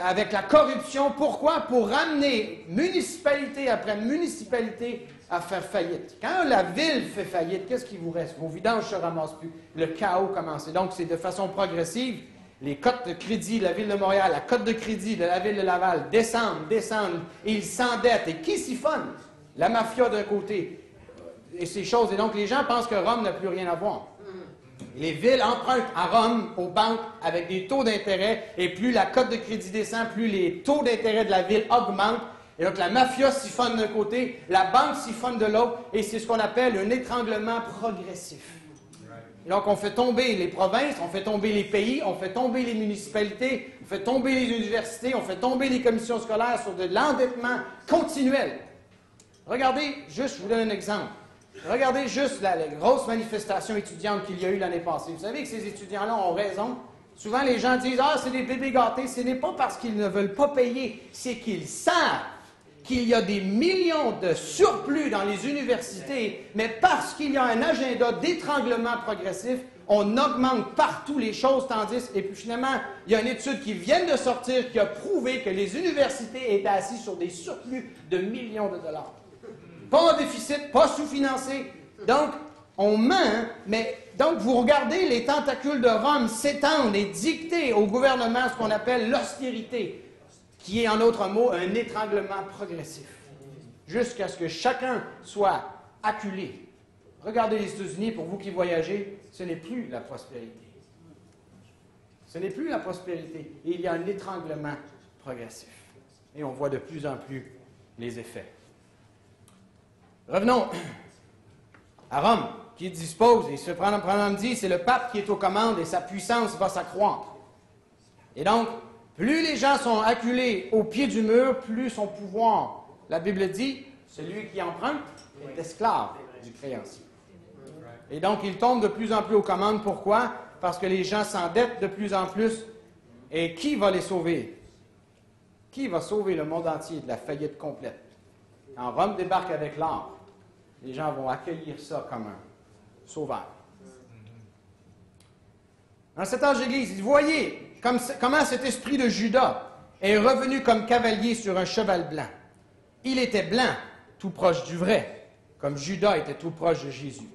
avec la corruption. Pourquoi? Pour ramener municipalité après municipalité à faire faillite. Quand la ville fait faillite, qu'est-ce qui vous reste? Vos vidanges ne se ramassent plus. Le chaos commence. Et donc, c'est de façon progressive. Les cotes de crédit de la Ville de Montréal, la cote de crédit de la Ville de Laval descendent, et ils s'endettent. Et qui siphonne? La mafia d'un côté. Et ces choses. Et donc, les gens pensent que Rome n'a plus rien à voir. Les villes empruntent à Rome, aux banques, avec des taux d'intérêt, et plus la cote de crédit descend, plus les taux d'intérêt de la ville augmentent. Et donc la mafia siphonne d'un côté, la banque siphonne de l'autre, et c'est ce qu'on appelle un étranglement progressif. Et donc on fait tomber les provinces, on fait tomber les pays, on fait tomber les municipalités, on fait tomber les universités, on fait tomber les commissions scolaires sur de l'endettement continuel. Regardez, juste, je vous donne un exemple. Regardez juste les grosses manifestations étudiantes qu'il y a eu l'année passée. Vous savez que ces étudiants-là ont raison. Souvent, les gens disent « Ah, c'est des bébés gâtés ». Ce n'est pas parce qu'ils ne veulent pas payer, c'est qu'ils savent qu'il y a des millions de surplus dans les universités, mais parce qu'il y a un agenda d'étranglement progressif, on augmente partout les choses, tandis... Et puis finalement, il y a une étude qui vient de sortir qui a prouvé que les universités étaient assises sur des surplus de millions de dollars. Pas en déficit, pas sous-financé. Donc, on ment, mais donc vous regardez les tentacules de Rome s'étendre et dicter au gouvernement ce qu'on appelle l'austérité, qui est en d'autres mots un étranglement progressif, jusqu'à ce que chacun soit acculé. Regardez les États-Unis, pour vous qui voyagez, ce n'est plus la prospérité. Ce n'est plus la prospérité. Et il y a un étranglement progressif. Et on voit de plus en plus les effets. Revenons à Rome, qui dispose, et ce Bonhomme dit, c'est le pape qui est aux commandes et sa puissance va s'accroître. Et donc, plus les gens sont acculés au pied du mur, plus son pouvoir, la Bible dit, celui qui emprunte est esclave du créancier. Et donc, il tombe de plus en plus aux commandes. Pourquoi? Parce que les gens s'endettent de plus en plus. Et qui va les sauver? Qui va sauver le monde entier de la faillite complète? Quand Rome débarque avec l'or, les gens vont accueillir ça comme un sauveur. Dans cet âge d'Église, vous voyez comment cet esprit de Judas est revenu comme cavalier sur un cheval blanc. Il était blanc, tout proche du vrai, comme Judas était tout proche de Jésus.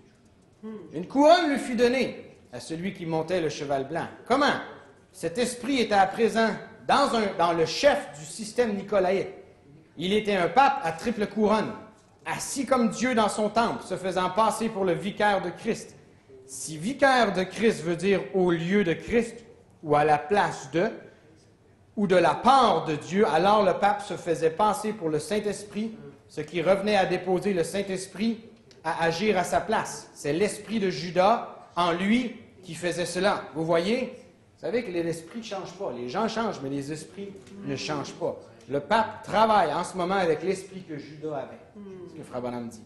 Une couronne lui fut donnée à celui qui montait le cheval blanc. Comment? Cet esprit était à présent dans le chef du système nicolaïte. Il était un pape à triple couronne, assis comme Dieu dans son temple, se faisant passer pour le vicaire de Christ. Si vicaire de Christ veut dire au lieu de Christ, ou à la place de, ou de la part de Dieu, alors le pape se faisait passer pour le Saint-Esprit, ce qui revenait à déposer le Saint-Esprit à agir à sa place. C'est l'esprit de Judas en lui qui faisait cela. Vous voyez? Vous savez que l'esprit ne change pas. Les gens changent, mais les esprits ne changent pas. Le pape travaille en ce moment avec l'esprit que Judas avait. C'est ce que Frère Bonhomme dit.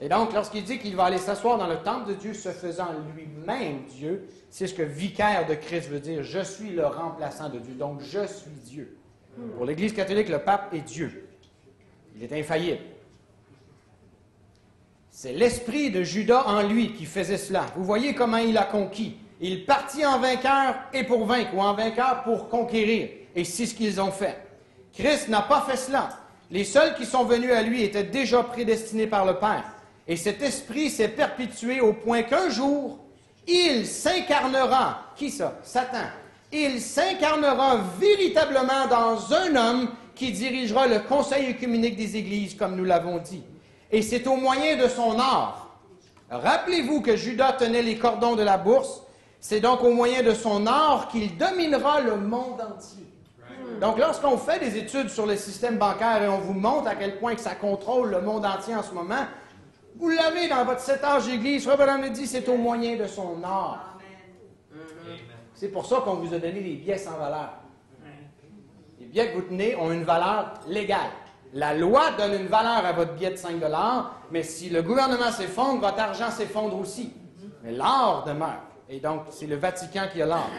Et donc, lorsqu'il dit qu'il va aller s'asseoir dans le temple de Dieu, se faisant lui-même Dieu, c'est ce que vicaire de Christ veut dire. Je suis le remplaçant de Dieu. Donc, je suis Dieu. Pour l'Église catholique, le pape est Dieu. Il est infaillible. C'est l'esprit de Judas en lui qui faisait cela. Vous voyez comment il a conquis. Il partit en vainqueur et pour vaincre, ou en vainqueur pour conquérir. Et c'est ce qu'ils ont fait. Christ n'a pas fait cela. Les seuls qui sont venus à lui étaient déjà prédestinés par le Père. Et cet esprit s'est perpétué au point qu'un jour, il s'incarnera. Qui ça? Satan. Il s'incarnera véritablement dans un homme qui dirigera le conseil œcuménique des églises, comme nous l'avons dit. Et c'est au moyen de son art. Rappelez-vous que Judas tenait les cordons de la bourse. C'est donc au moyen de son art qu'il dominera le monde entier. Donc, lorsqu'on fait des études sur le système bancaire et on vous montre à quel point que ça contrôle le monde entier en ce moment, vous l'avez dans votre 7 âges d'église. Frère Branham dit, c'est au moyen de son art. C'est pour ça qu'on vous a donné des billets sans valeur. Les billets que vous tenez ont une valeur légale. La loi donne une valeur à votre billet de 5 $, mais si le gouvernement s'effondre, votre argent s'effondre aussi. Mais l'or demeure. Et donc, c'est le Vatican qui a l'or.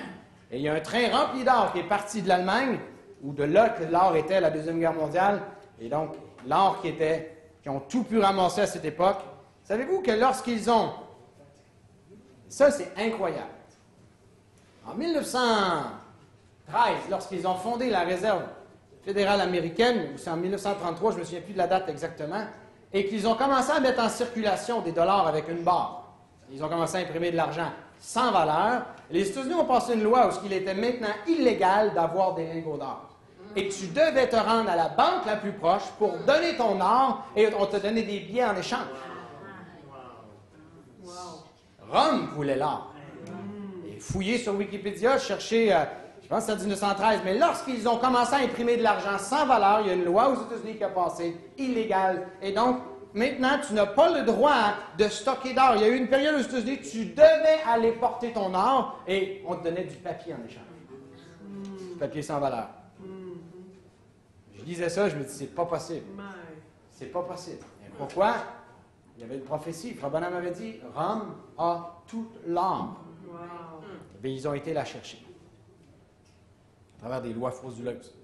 Et il y a un train rempli d'or qui est parti de l'Allemagne, ou de là que l'or était à la Deuxième Guerre mondiale. Et donc, l'or qui ont tout pu ramasser à cette époque. Savez-vous que lorsqu'ils ont... Ça, c'est incroyable. En 1913, lorsqu'ils ont fondé la Réserve fédérale américaine, ou c'est en 1933, je ne me souviens plus de la date exactement, et qu'ils ont commencé à mettre en circulation des dollars avec une barre. Ils ont commencé à imprimer de l'argent sans valeur. Les États-Unis ont passé une loi où il était maintenant illégal d'avoir des lingots d'or. Et tu devais te rendre à la banque la plus proche pour donner ton or et on te donnait des billets en échange. Rome voulait l'or. Et fouillez sur Wikipédia, cherchez, je pense que c'est en 1913, mais lorsqu'ils ont commencé à imprimer de l'argent sans valeur, il y a une loi aux États-Unis qui a passé, illégale. Et donc, maintenant, tu n'as pas le droit de stocker d'or. Il y a eu une période aux États-Unis, tu devais aller porter ton or et on te donnait du papier en échange. Du papier sans valeur. Je lisais ça, je me dis, c'est pas possible. C'est pas possible. Et pourquoi? Il y avait une prophétie. Frère Branham avait dit, Rome a toute l'or. Et ils ont été la chercher. À travers des lois frauduleuses.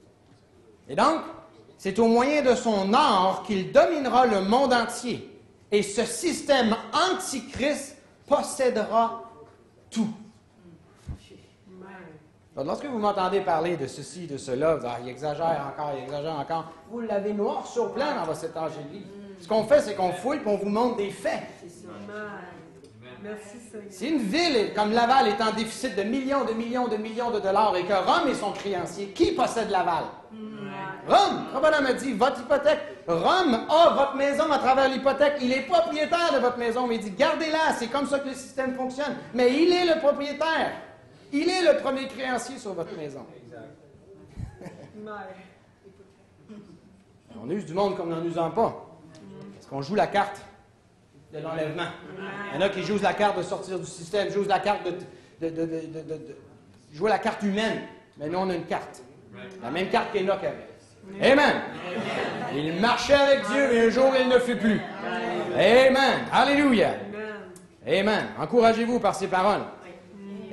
Et donc, c'est au moyen de son or qu'il dominera le monde entier. Et ce système antichrist possédera tout. Donc, lorsque vous m'entendez parler de ceci, de cela, vous dites, il exagère encore. Vous l'avez noir sur blanc dans votre âge d'église. Ce qu'on fait, c'est qu'on fouille et on vous montre des faits. Si une ville comme Laval est en déficit de millions de dollars et que Rome est son créancier, qui possède Laval? Rome. Robert m'a dit, votre hypothèque, Rome a votre maison à travers l'hypothèque. Il est propriétaire de votre maison, mais il dit, gardez-la, c'est comme ça que le système fonctionne. Mais il est le propriétaire. Il est le premier créancier sur votre maison. On use du monde comme on n'en usant pas. Parce qu'on joue la carte de l'enlèvement. Il y en a qui jouent la carte de sortir du système, jouent la carte jouer la carte humaine. Mais nous, on a une carte. La même carte qu'Enoch avait. Amen. Il marchait avec Dieu, mais un jour, il ne fut plus. Amen. Alléluia. Amen. Encouragez-vous par ces paroles.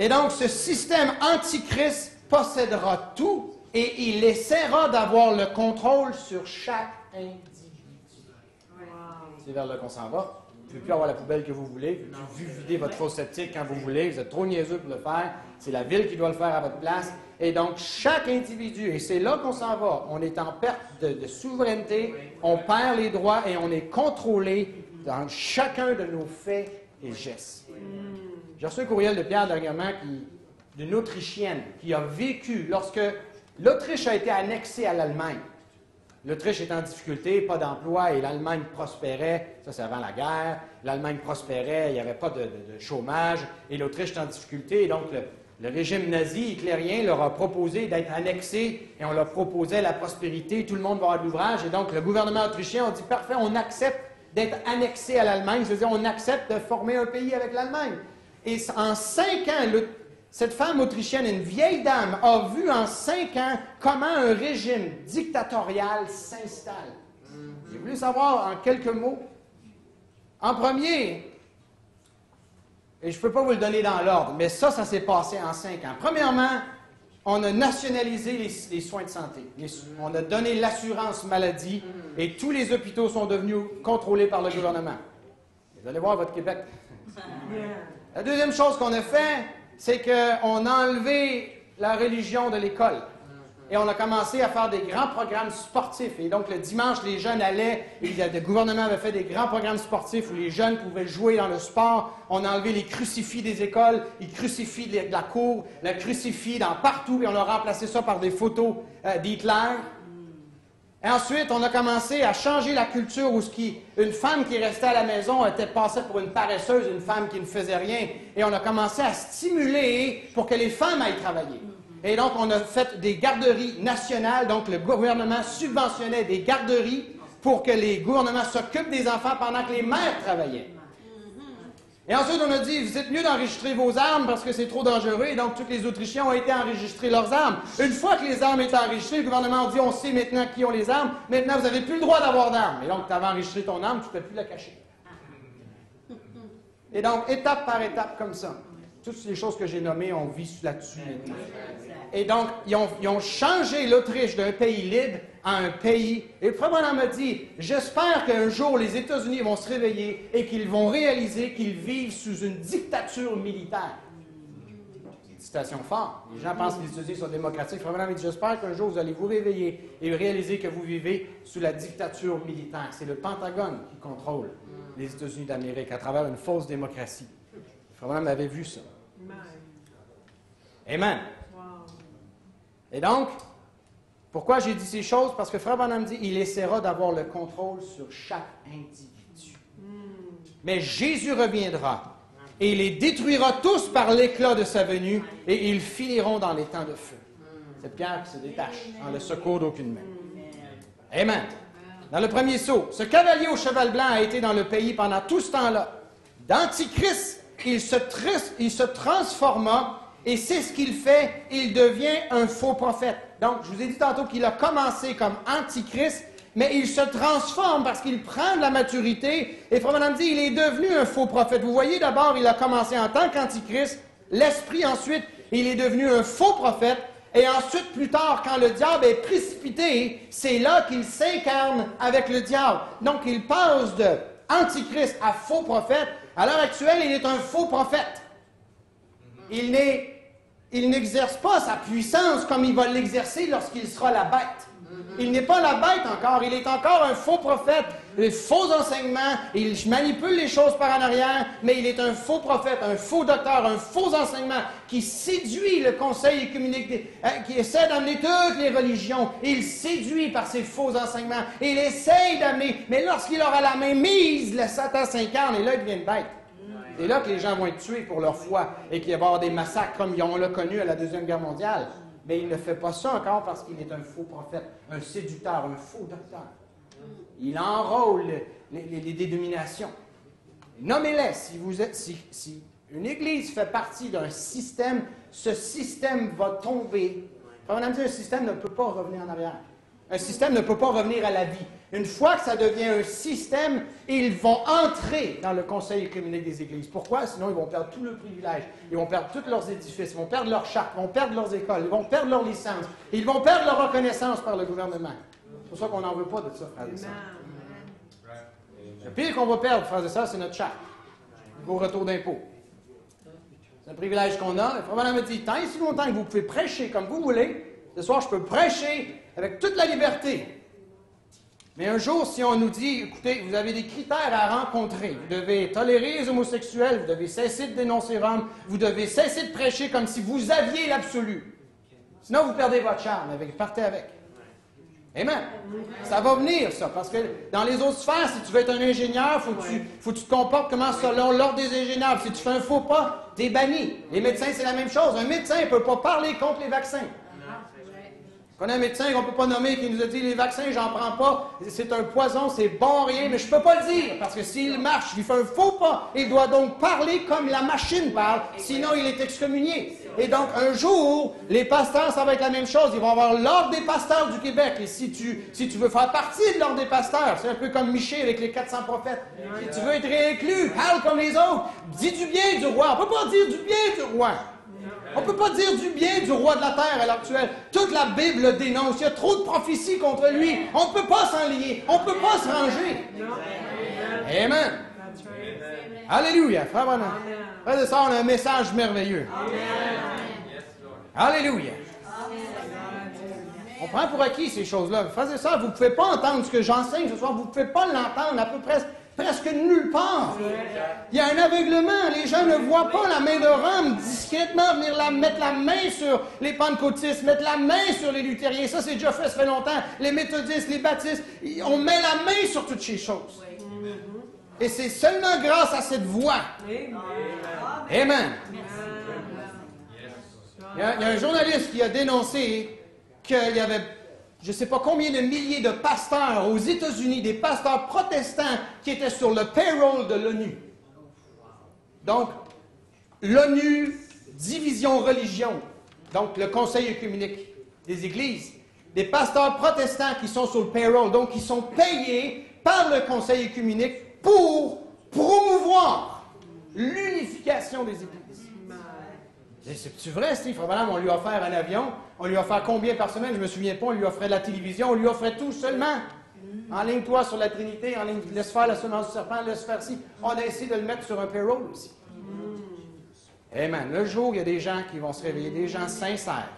Et donc, ce système antichrist possédera tout et il essaiera d'avoir le contrôle sur chaque individu. C'est vers là qu'on s'en va. Vous ne pouvez plus avoir la poubelle que vous voulez. Vous pouvez plus vider votre fosse septique quand vous voulez. Vous êtes trop niaiseux pour le faire. C'est la ville qui doit le faire à votre place. Et donc, chaque individu, et c'est là qu'on s'en va, on est en perte de souveraineté, on perd les droits et on est contrôlé dans chacun de nos faits et gestes. J'ai reçu un courriel de Pierre dernièrement d'une Autrichienne qui a vécu lorsque l'Autriche a été annexée à l'Allemagne. L'Autriche est en difficulté, pas d'emploi, et l'Allemagne prospérait. Ça, c'est avant la guerre. L'Allemagne prospérait, il n'y avait pas de chômage, et l'Autriche est en difficulté. Et donc, le régime nazi hitlérien leur a proposé d'être annexé, et on leur proposait la prospérité, tout le monde va avoir de l'ouvrage. Et donc, le gouvernement autrichien a dit, parfait, on accepte d'être annexé à l'Allemagne, c'est-à-dire on accepte de former un pays avec l'Allemagne. Et en 5 ans, cette femme autrichienne, une vieille dame, a vu en 5 ans comment un régime dictatorial s'installe. J'ai voulu savoir en quelques mots. En premier, et je ne peux pas vous le donner dans l'ordre, mais ça s'est passé en 5 ans. Premièrement, on a nationalisé les soins de santé. On a donné l'assurance maladie et tous les hôpitaux sont devenus contrôlés par le gouvernement. Vous allez voir votre Québec. La deuxième chose qu'on a fait, c'est qu'on a enlevé la religion de l'école. Et on a commencé à faire des grands programmes sportifs. Et donc, le dimanche, les jeunes allaient, et le gouvernement avait fait des grands programmes sportifs où les jeunes pouvaient jouer dans le sport. On a enlevé les crucifix des écoles, les crucifix de la cour, le crucifix partout, et on a remplacé ça par des photos d'Hitler. Et ensuite, on a commencé à changer la culture où une femme qui restait à la maison passait pour une paresseuse, une femme qui ne faisait rien. Et on a commencé à stimuler pour que les femmes aillent travailler. Et donc, on a fait des garderies nationales. Donc, le gouvernement subventionnait des garderies pour que les gouvernements s'occupent des enfants pendant que les mères travaillaient. Et ensuite, on a dit, vous êtes mieux d'enregistrer vos armes parce que c'est trop dangereux. Et donc, tous les Autrichiens ont été enregistrer leurs armes. Une fois que les armes étaient enregistrées, le gouvernement a dit, on sait maintenant qui ont les armes. Maintenant, vous n'avez plus le droit d'avoir d'armes. Et donc, tu avais enregistré ton arme, tu ne peux plus la cacher. Et donc, étape par étape, comme ça. Toutes les choses que j'ai nommées, on vit là-dessus maintenant. Et donc, ils ont changé l'Autriche d'un pays libre à un pays... Et Frère Branham m'a dit, j'espère qu'un jour, les États-Unis vont se réveiller et qu'ils vont réaliser qu'ils vivent sous une dictature militaire. C'est une citation forte. Les gens pensent que les États-Unis sont démocratiques. Frère Branham m'a dit, j'espère qu'un jour, vous allez vous réveiller et réaliser que vous vivez sous la dictature militaire. C'est le Pentagone qui contrôle les États-Unis d'Amérique à travers une fausse démocratie. Frère Branham avait vu ça. Amen. Et donc, pourquoi j'ai dit ces choses? Parce que Frère Branham dit, il essaiera d'avoir le contrôle sur chaque individu. Mais Jésus reviendra et il les détruira tous par l'éclat de sa venue et ils finiront dans les temps de feu. Cette pierre qui se détache en le secours d'aucune main. Amen. Dans le premier saut, ce cavalier au cheval blanc a été dans le pays pendant tout ce temps-là. D'Antichrist, il se transforma. Et c'est ce qu'il fait, il devient un faux prophète. Donc, je vous ai dit tantôt qu'il a commencé comme antichrist, mais il se transforme parce qu'il prend de la maturité. Et Frère Branham dit, il est devenu un faux prophète. Vous voyez, d'abord, il a commencé en tant qu'antichrist, l'esprit ensuite, il est devenu un faux prophète. Et ensuite, plus tard, quand le diable est précipité, c'est là qu'il s'incarne avec le diable. Donc, il passe de antichrist à faux prophète. À l'heure actuelle, il est un faux prophète. Il n'exerce pas sa puissance comme il va l'exercer lorsqu'il sera la bête. Il n'est pas la bête encore, il est encore un faux prophète, des faux enseignements, il manipule les choses par en arrière, mais il est un faux prophète, un faux docteur, un faux enseignement qui séduit le conseil œcuménique, qui essaie d'amener toutes les religions. Il séduit par ses faux enseignements, il essaye d'amener, mais lorsqu'il aura la main mise, le Satan s'incarne et là il devient une bête. C'est là que les gens vont être tués pour leur foi et qu'il va y avoir des massacres comme on l'a connu à la Deuxième Guerre mondiale. Mais il ne fait pas ça encore parce qu'il est un faux prophète, un séducteur, un faux docteur. Il enrôle les dénominations. Nommez-les. Si une Église fait partie d'un système, ce système va tomber. On a dit un système ne peut pas revenir en arrière. Un système ne peut pas revenir à la vie. Une fois que ça devient un système, ils vont entrer dans le conseil œcuménique des églises. Pourquoi? Sinon, ils vont perdre tout le privilège. Ils vont perdre tous leurs édifices. Ils vont perdre leurs chartes. Ils vont perdre leurs écoles. Ils vont perdre leur licence. Ils vont perdre leur reconnaissance par le gouvernement. C'est pour ça qu'on n'en veut pas de ça, frères et sœurs. Le pire qu'on va perdre, frères et sœurs, c'est notre charte. Au retour d'impôt. C'est un privilège qu'on a. Le frère Branham me dit, tant et si longtemps que vous pouvez prêcher comme vous voulez, ce soir, je peux prêcher avec toute la liberté. Mais un jour, si on nous dit, écoutez, vous avez des critères à rencontrer, vous devez tolérer les homosexuels, vous devez cesser de dénoncer Rome, vous devez cesser de prêcher comme si vous aviez l'absolu. Sinon, vous perdez votre charme, partez avec. Amen. Ça va venir, ça, parce que dans les autres sphères, si tu veux être un ingénieur, faut que tu te comportes comment selon l'ordre des ingénieurs. Si tu fais un faux pas, t'es banni. Les médecins, c'est la même chose. Un médecin ne peut pas parler contre les vaccins. On a un médecin qu'on ne peut pas nommer qui nous a dit « Les vaccins, j'en prends pas, c'est un poison, c'est bon, rien, mais je ne peux pas le dire, parce que s'il marche, il fait un faux pas. Il doit donc parler comme la machine parle, sinon il est excommunié. » Et donc, un jour, les pasteurs, ça va être la même chose. Ils vont avoir l'ordre des pasteurs du Québec. Et si tu veux faire partie de l'ordre des pasteurs, c'est un peu comme Michée avec les 400 prophètes. Si tu veux être réinclus, parle comme les autres, dis du bien du roi. On ne peut pas dire du bien du roi. On ne peut pas dire du bien du roi de la terre à l'heure actuelle. Toute la Bible le dénonce. Il y a trop de prophéties contre lui. On ne peut pas s'en lier. On ne peut pas se ranger. Amen. Alléluia, frère Branham. Frère et sœurs, on a un message merveilleux. Alléluia. On prend pour acquis ces choses-là. Frères et sœurs, vous ne pouvez pas entendre ce que j'enseigne ce soir. Vous ne pouvez pas l'entendre à peu près
presque nulle part. Il y a un aveuglement. Les gens ne voient pas la main de Rome discrètement venir mettre la main sur les pentecôtistes, mettre la main sur les luthériens. Ça, c'est déjà fait, ça fait longtemps. Les méthodistes, les baptistes, on met la main sur toutes ces choses. Et c'est seulement grâce à cette voix. Amen. Il y a un journaliste qui a dénoncé qu'il y avait, je ne sais pas combien de milliers de pasteurs aux États-Unis, des pasteurs protestants qui étaient sur le payroll de l'ONU. Donc, l'ONU, division religion, donc le Conseil œcuménique des églises, des pasteurs protestants qui sont sur le payroll, donc qui sont payés par le Conseil œcuménique pour promouvoir l'unification des églises. C'est vrai, Steve? Madame, on lui a offert un avion. On lui a offert combien par semaine? Je ne me souviens pas. On lui offrait de la télévision. On lui offrait tout seulement. Enligne-toi sur la Trinité. Laisse faire la semence du serpent. Laisse faire ci. On a essayé de le mettre sur un payroll aussi. Amen. Le jour, il y a des gens qui vont se réveiller, des gens sincères,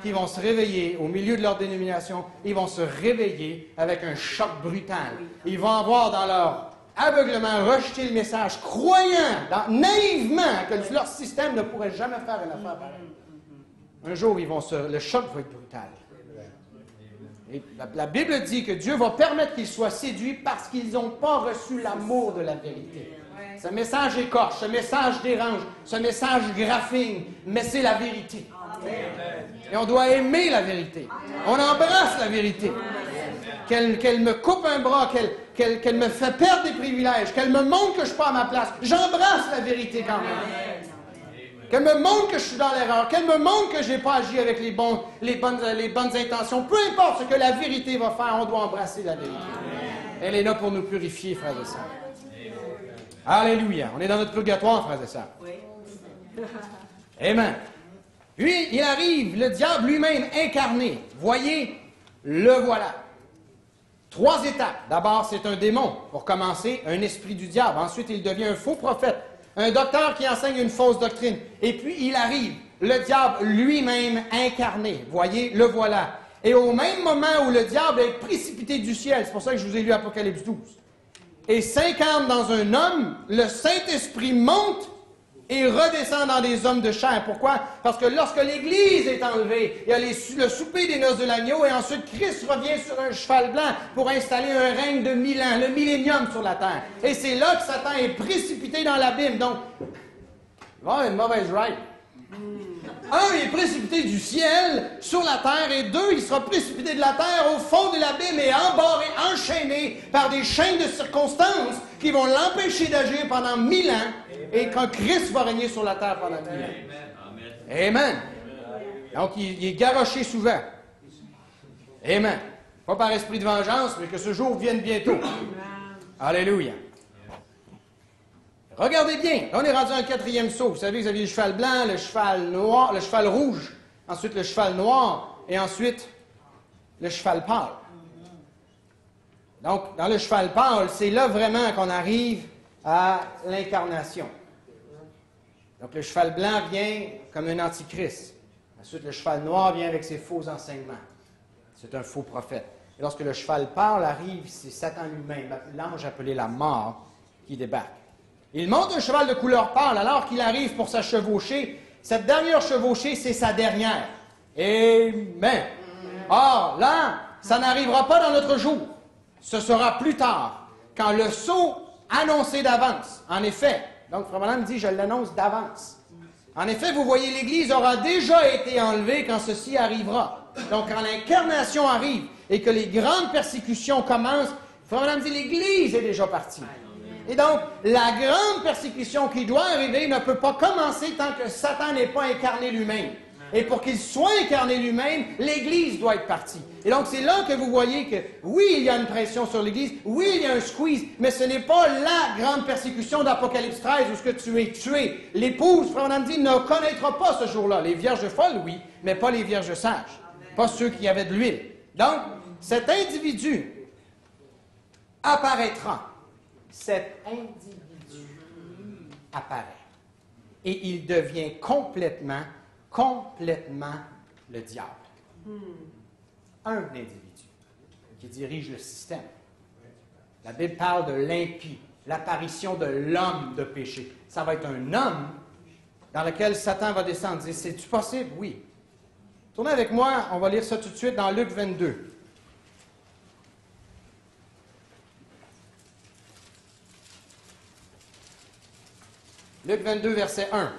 qui vont se réveiller au milieu de leur dénomination. Ils vont se réveiller avec un choc brutal. Ils vont avoir dans leur aveuglement rejeté le message, croyant naïvement que leur système ne pourrait jamais faire une affaire pareille. Un jour, le choc va être brutal. Et la Bible dit que Dieu va permettre qu'ils soient séduits parce qu'ils n'ont pas reçu l'amour de la vérité. Ce message écorche, ce message dérange, ce message graffine, mais c'est la vérité. Et on doit aimer la vérité. On embrasse la vérité. Qu'elle me coupe un bras, qu'elle me fait perdre des privilèges, qu'elle me montre que je ne suis pas à ma place. J'embrasse la vérité quand même. Qu'elle me montre que je suis dans l'erreur, qu'elle me montre que je n'ai pas agi avec les bonnes intentions. Peu importe ce que la vérité va faire, on doit embrasser la vérité. Elle est là pour nous purifier, frères et sœurs. Alléluia. On est dans notre purgatoire, frères et sœurs. Amen. Puis, il arrive, le diable lui-même incarné. Voyez, le voilà. 3 étapes. D'abord, c'est un démon, pour commencer, un esprit du diable. Ensuite, il devient un faux prophète, un docteur qui enseigne une fausse doctrine. Et puis, il arrive, le diable lui-même incarné. Voyez, le voilà. Et au même moment où le diable est précipité du ciel, c'est pour ça que je vous ai lu Apocalypse 12, et s'incarne dans un homme, le Saint-Esprit monte et redescend dans des hommes de chair. Pourquoi? Parce que lorsque l'Église est enlevée, il y a le souper des noces de l'agneau, et ensuite Christ revient sur un cheval blanc pour installer un règne de 1000 ans, le millénium sur la terre. Et c'est là que Satan est précipité dans l'abîme. Donc, il va avoir une mauvaise ride. Un, il est précipité du ciel sur la terre, et 2, il sera précipité de la terre au fond de l'abîme et embarré, enchaîné par des chaînes de circonstances qui vont l'empêcher d'agir pendant 1000 ans, et quand Christ va régner sur la terre pendant 1000 ans. Amen. Donc, il est garoché souvent. Amen. Pas par esprit de vengeance, mais que ce jour vienne bientôt. Alléluia. Regardez bien, là on est rendu dans le 4e saut. Vous savez, vous aviez le cheval blanc, le cheval noir, le cheval rouge, ensuite le cheval noir, et ensuite le cheval pâle. Donc, dans le cheval pâle, c'est là vraiment qu'on arrive à l'incarnation. Donc, le cheval blanc vient comme un antichrist. Ensuite, le cheval noir vient avec ses faux enseignements. C'est un faux prophète. Et lorsque le cheval pâle arrive, c'est Satan lui-même, l'ange appelé la mort, qui débarque. Il monte un cheval de couleur pâle alors qu'il arrive pour sa chevauchée. Cette dernière chevauchée, c'est sa dernière. Amen. Or, là, ça n'arrivera pas dans notre jour. Ce sera plus tard, quand le sceau annoncé d'avance. En effet, donc Frère Branham dit, je l'annonce d'avance. En effet, vous voyez, l'Église aura déjà été enlevée quand ceci arrivera. Donc, quand l'incarnation arrive et que les grandes persécutions commencent, Frère Branham dit, l'Église est déjà partie. Et donc, la grande persécution qui doit arriver ne peut pas commencer tant que Satan n'est pas incarné lui-même. Et pour qu'il soit incarné lui-même, l'Église doit être partie. Et donc, c'est là que vous voyez que, oui, il y a une pression sur l'Église, oui, il y a un squeeze, mais ce n'est pas la grande persécution d'Apocalypse 13 où ce que tu es tué. L'épouse, Frère Branham dit, ne connaîtra pas ce jour-là. Les vierges folles, oui, mais pas les vierges sages. Pas ceux qui avaient de l'huile. Donc, cet individu apparaîtra. Cet individu apparaît. Et il devient complètement le diable. Un individu qui dirige le système. La Bible parle de l'impie, l'apparition de l'homme de péché. Ça va être un homme dans lequel Satan va descendre. C'est-tu possible? Oui. Tournez avec moi, on va lire ça tout de suite dans Luc 22. Luc 22, verset 1.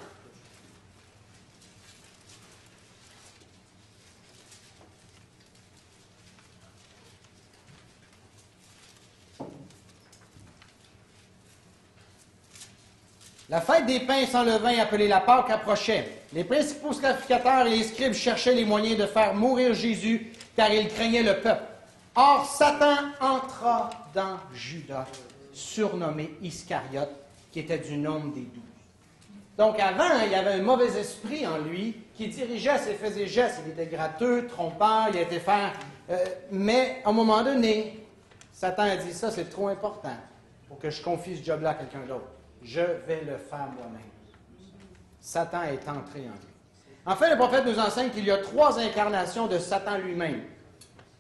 La fête des pains sans levain, appelée la Pâque, approchait. Les principaux sacrificateurs et les scribes cherchaient les moyens de faire mourir Jésus, car ils craignaient le peuple. Or, Satan entra dans Judas, surnommé Iscariote, qui était du nombre des 12. Donc avant, il y avait un mauvais esprit en lui qui dirigeait ses faits et gestes. Il était gratteux, trompeur, il était faire... mais à un moment donné, Satan a dit, ça c'est trop important pour que je confie ce job-là à quelqu'un d'autre. Je vais le faire moi-même. Satan est entré en lui. Enfin, le prophète nous enseigne qu'il y a 3 incarnations de Satan lui-même.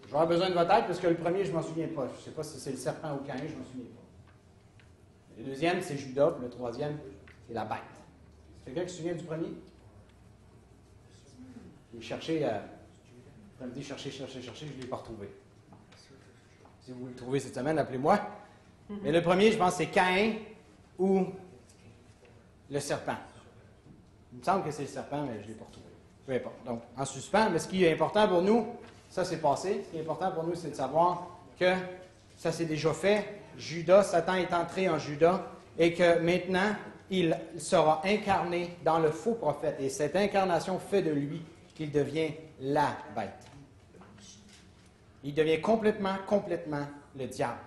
Je vais avoir besoin de votre aide parce que le premier, je ne m'en souviens pas. Je ne sais pas si c'est le serpent ou Caïn, je ne m'en souviens pas. Le deuxième, c'est Judas, puis le troisième, c'est la bête. Quelqu'un qui se souvient du premier? J'ai cherché, chercher, je ne l'ai pas retrouvé. Si vous le trouvez cette semaine, appelez-moi. Mais le premier, je pense, c'est Caïn ou le serpent. Il me semble que c'est le serpent, mais je ne l'ai pas retrouvé. Peu importe. Donc, en suspens, mais ce qui est important pour nous, ça c'est passé. Ce qui est important pour nous, c'est de savoir que ça s'est déjà fait. Judas, Satan est entré en Judas et que maintenant, il sera incarné dans le faux prophète. Et cette incarnation fait de lui qu'il devient la bête. Il devient complètement le diable.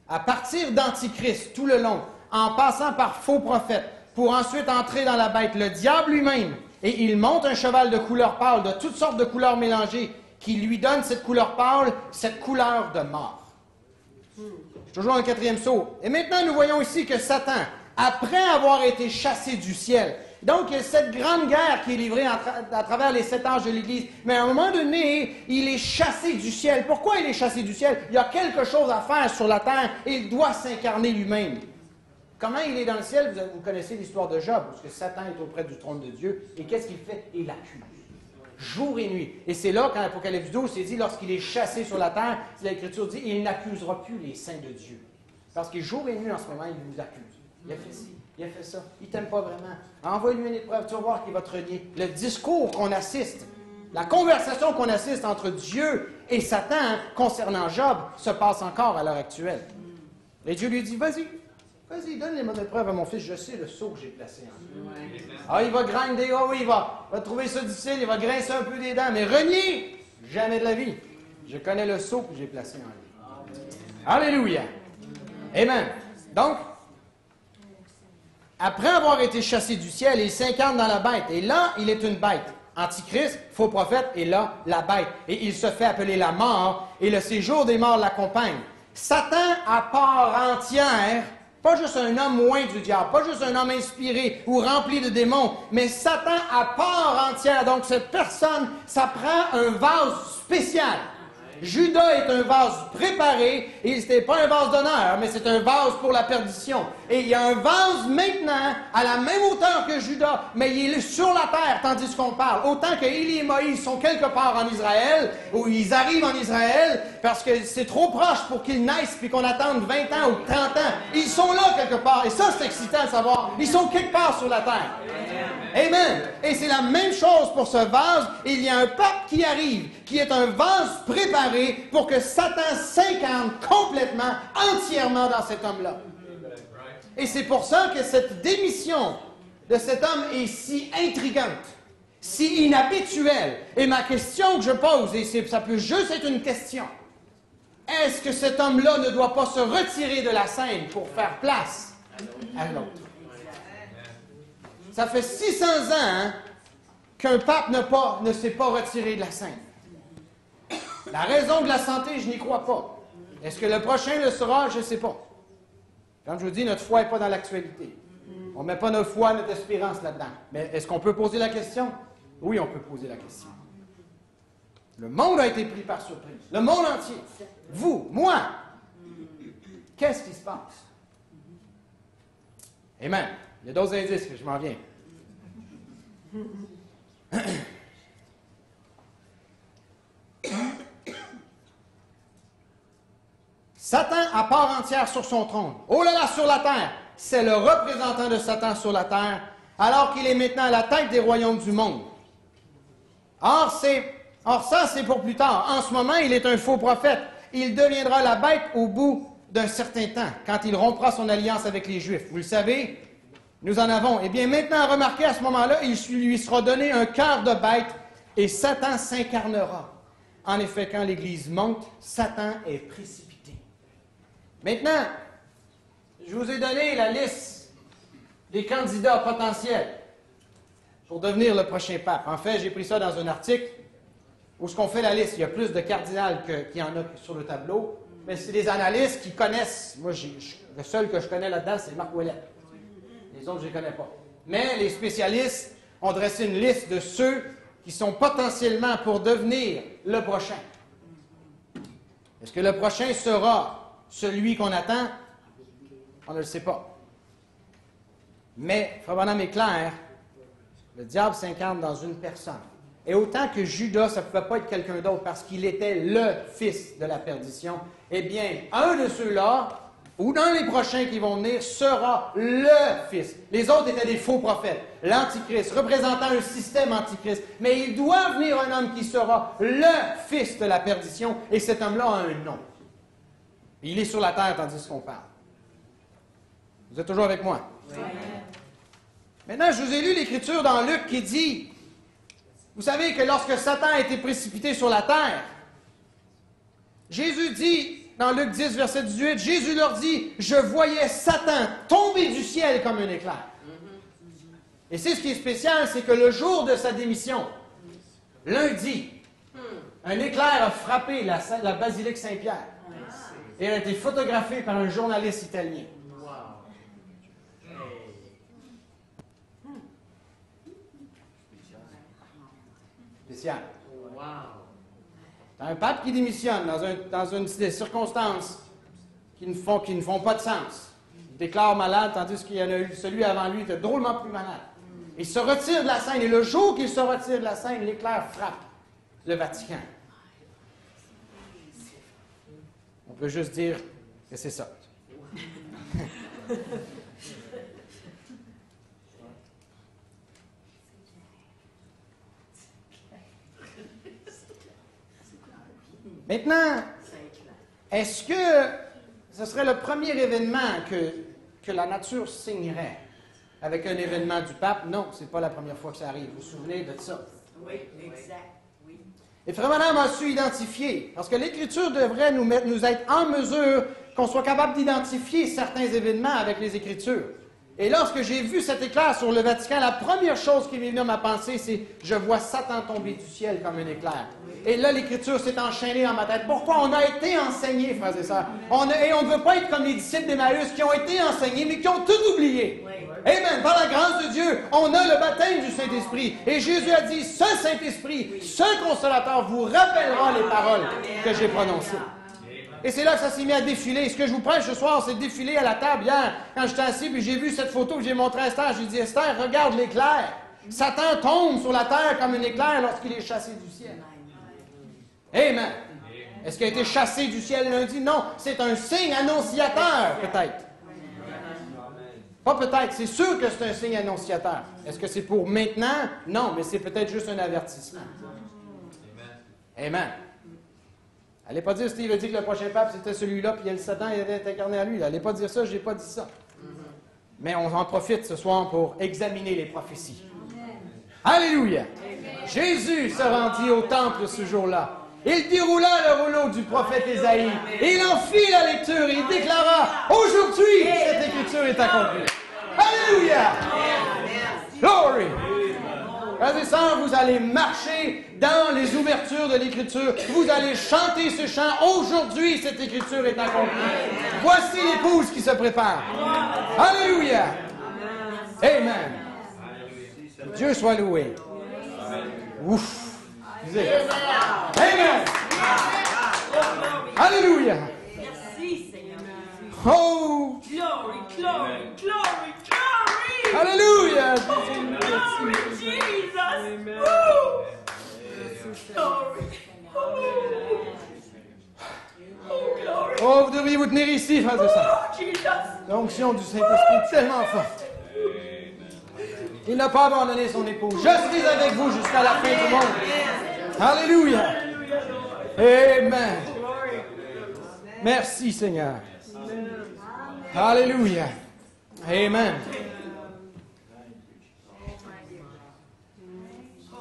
À partir d'Antichrist, tout le long, en passant par faux prophètes, pour ensuite entrer dans la bête, le diable lui-même, et il monte un cheval de couleur pâle, de toutes sortes de couleurs mélangées, qui lui donne cette couleur pâle, cette couleur de mort. C'est toujours un 4e saut. Et maintenant, nous voyons ici que Satan, après avoir été chassé du ciel, donc il y a cette grande guerre qui est livrée à travers les 7 anges de l'Église, mais à un moment donné, il est chassé du ciel. Pourquoi il est chassé du ciel? Il y a quelque chose à faire sur la terre et il doit s'incarner lui-même. Comment il est dans le ciel? Vous connaissez l'histoire de Job, parce que Satan est auprès du trône de Dieu. Et qu'est-ce qu'il fait? Il l'accuse. Jour et nuit. Et c'est là, quand Apocalypse 12, c'est dit, lorsqu'il est chassé sur la terre, l'Écriture dit, il n'accusera plus les saints de Dieu. Parce que jour et nuit, en ce moment, il vous accuse. Il a fait ci, il a fait ça. Il ne t'aime pas vraiment. Envoie-lui une épreuve, tu vas voir qu'il va te renier. Le discours qu'on assiste, la conversation qu'on assiste entre Dieu et Satan concernant Job se passe encore à l'heure actuelle. Et Dieu lui dit, vas-y, donne les mauvaises preuves à mon fils, je sais le sceau que j'ai placé en lui. Ah, il va grinder, oui, il va trouver ça difficile, il va grincer un peu des dents, mais renier, jamais de la vie. Je connais le sceau que j'ai placé en lui. Alléluia. Amen. Donc, après avoir été chassé du ciel, il s'incarne dans la bête. Et là, il est une bête. Antichrist, faux prophète, et là, la bête. Et il se fait appeler la mort, et le séjour des morts l'accompagne. Satan, à part entière, pas juste un homme loin du diable, pas juste un homme inspiré ou rempli de démons, mais Satan à part entière. Donc cette personne, ça prend un vase spécial. Judas est un vase préparé, et ce n'est pas un vase d'honneur, mais c'est un vase pour la perdition. Et il y a un vase maintenant à la même hauteur que Judas, mais il est sur la terre tandis qu'on parle. Autant que Élie et Moïse sont quelque part en Israël, ou ils arrivent en Israël, parce que c'est trop proche pour qu'ils naissent puis qu'on attende 20 ans ou 30 ans. Ils sont là quelque part, et ça c'est excitant de savoir. Ils sont quelque part sur la terre. Amen. Et c'est la même chose pour ce vase. Il y a un pape qui arrive, qui est un vase préparé pour que Satan s'incarne complètement, entièrement dans cet homme-là. Et c'est pour ça que cette démission de cet homme est si intrigante, si inhabituelle. Et ma question que je pose, et ça peut juste être une question, est-ce que cet homme-là ne doit pas se retirer de la scène pour faire place à l'autre? Ça fait 600 ans qu'un pape ne s'est pas retiré de la scène. La raison de la santé, je n'y crois pas. Est-ce que le prochain le sera? Je ne sais pas. Comme je vous dis, notre foi n'est pas dans l'actualité. On ne met pas notre foi, notre espérance là-dedans. Mais est-ce qu'on peut poser la question? Oui, on peut poser la question. Le monde a été pris par surprise. Le monde entier. Vous, moi. qu'est-ce qui se passe? Amen. Il y a d'autres indices que je m'en viens. Satan à part entière sur son trône. Oh là là, sur la terre. C'est le représentant de Satan sur la terre, alors qu'il est maintenant à la tête des royaumes du monde. Or, ça, c'est pour plus tard. En ce moment, il est un faux prophète. Il deviendra la bête au bout d'un certain temps, quand il rompra son alliance avec les Juifs. Vous le savez, nous en avons. Eh bien, maintenant, remarquez, à ce moment-là, il lui sera donné un cœur de bête, et Satan s'incarnera. En effet, quand l'Église monte, Satan est précipité. Maintenant, je vous ai donné la liste des candidats potentiels pour devenir le prochain pape. En fait, j'ai pris ça dans un article où ce qu'on fait la liste, il y a plus de cardinals qu'il y en a sur le tableau, mais c'est des analystes qui connaissent. Moi, le seul que je connais là-dedans, c'est Marc Ouellette. Les autres, je ne les connais pas. Mais les spécialistes ont dressé une liste de ceux qui sont potentiellement pour devenir le prochain. Est-ce que le prochain sera celui qu'on attend? On ne le sait pas. Mais, Frère Branham est clair, le diable s'incarne dans une personne. Et autant que Judas, ça ne pouvait pas être quelqu'un d'autre parce qu'il était le fils de la perdition, eh bien, un de ceux-là, ou dans les prochains qui vont venir, sera le fils. Les autres étaient des faux prophètes. L'Antichrist, représentant un système antichrist. Mais il doit venir un homme qui sera le fils de la perdition, et cet homme-là a un nom. Il est sur la terre tandis qu'on parle. Vous êtes toujours avec moi? Oui. Maintenant, je vous ai lu l'Écriture dans Luc qui dit, vous savez que lorsque Satan a été précipité sur la terre, Jésus dit, dans Luc 10, verset 18, Jésus leur dit, « Je voyais Satan tomber du ciel comme un éclair. » Et c'est ce qui est spécial, c'est que le jour de sa démission, lundi, un éclair a frappé la basilique Saint-Pierre. Et elle a été photographiée par un journaliste italien. Spécial. Un pape qui démissionne dans une des circonstances qui ne font pas de sens. Il déclare malade, tandis qu'il y en a eu celui avant lui qui était drôlement plus malade. Il se retire de la scène, et le jour qu'il se retire de la scène, l'éclair frappe le Vatican. On peut juste dire que c'est ça. Maintenant, est-ce que ce serait le premier événement que la nature signerait avec un événement du pape? Non, ce n'est pas la première fois que ça arrive. Vous vous souvenez de ça?
Oui, exact. Oui.
Et Frère Branham a su identifier, parce que l'Écriture devrait nous être en mesure qu'on soit capable d'identifier certains événements avec les Écritures. Et lorsque j'ai vu cet éclair sur le Vatican, la première chose qui m'est venue à ma pensée, c'est « Je vois Satan tomber du ciel comme un éclair ». Et là, l'Écriture s'est enchaînée dans ma tête. Pourquoi? On a été enseignés, frères et sœurs. Et on ne veut pas être comme les disciples d'Emmaüs qui ont été enseignés, mais qui ont tout oublié. Oui. Amen. Par la grâce de Dieu, on a le baptême du Saint-Esprit. Et Jésus a dit, ce Saint-Esprit, ce Consolateur vous rappellera les paroles que j'ai prononcées. Et c'est là que ça s'est mis à défiler. Ce que je vous prêche ce soir, c'est de défiler à la table. Hier, quand j'étais assis, puis j'ai vu cette photo que j'ai montrée à Esther, j'ai dit, Esther, regarde l'éclair. Satan tombe sur la terre comme un éclair lorsqu'il est chassé du ciel. Amen. Est-ce qu'il a été chassé du ciel lundi? Non. C'est un signe annonciateur, peut-être. Pas peut-être, c'est sûr que c'est un signe annonciateur. Est-ce que c'est pour maintenant? Non, mais c'est peut-être juste un avertissement. Amen. Allez pas dire, Steve a dit que le prochain pape, c'était celui-là, puis il y a le Satan, il avait été incarné à lui. Allez pas dire ça, je n'ai pas dit ça. Mais on en profite ce soir pour examiner les prophéties. Alléluia! Jésus se rendit au temple ce jour-là. Il déroula le rouleau du prophète Ésaïe. Il en fit la lecture. Il déclara, aujourd'hui, cette écriture est accomplie. Alléluia! Glory! Frères et sœurs, vous allez marcher dans les ouvertures de l'Écriture. Vous allez chanter ce chant. Aujourd'hui, cette Écriture est accomplie. Voici l'épouse qui se prépare. Alléluia! Amen. Dieu soit loué. Ouf! Amen! Alléluia!
Merci, Seigneur.
Oh!
Glory, glory, glory, glory.
Alléluia!
Glory, Jesus. Woo. Glory. Oh, glory.
Oh, vous devriez vous tenir ici, frères et sœurs.
Oh, Jesus.
L'onction du Saint-Esprit est tellement forte. Il n'a pas abandonné son épouse. Je suis avec vous jusqu'à la fin du monde. Alléluia. Amen. Merci, Seigneur. Alléluia. Amen.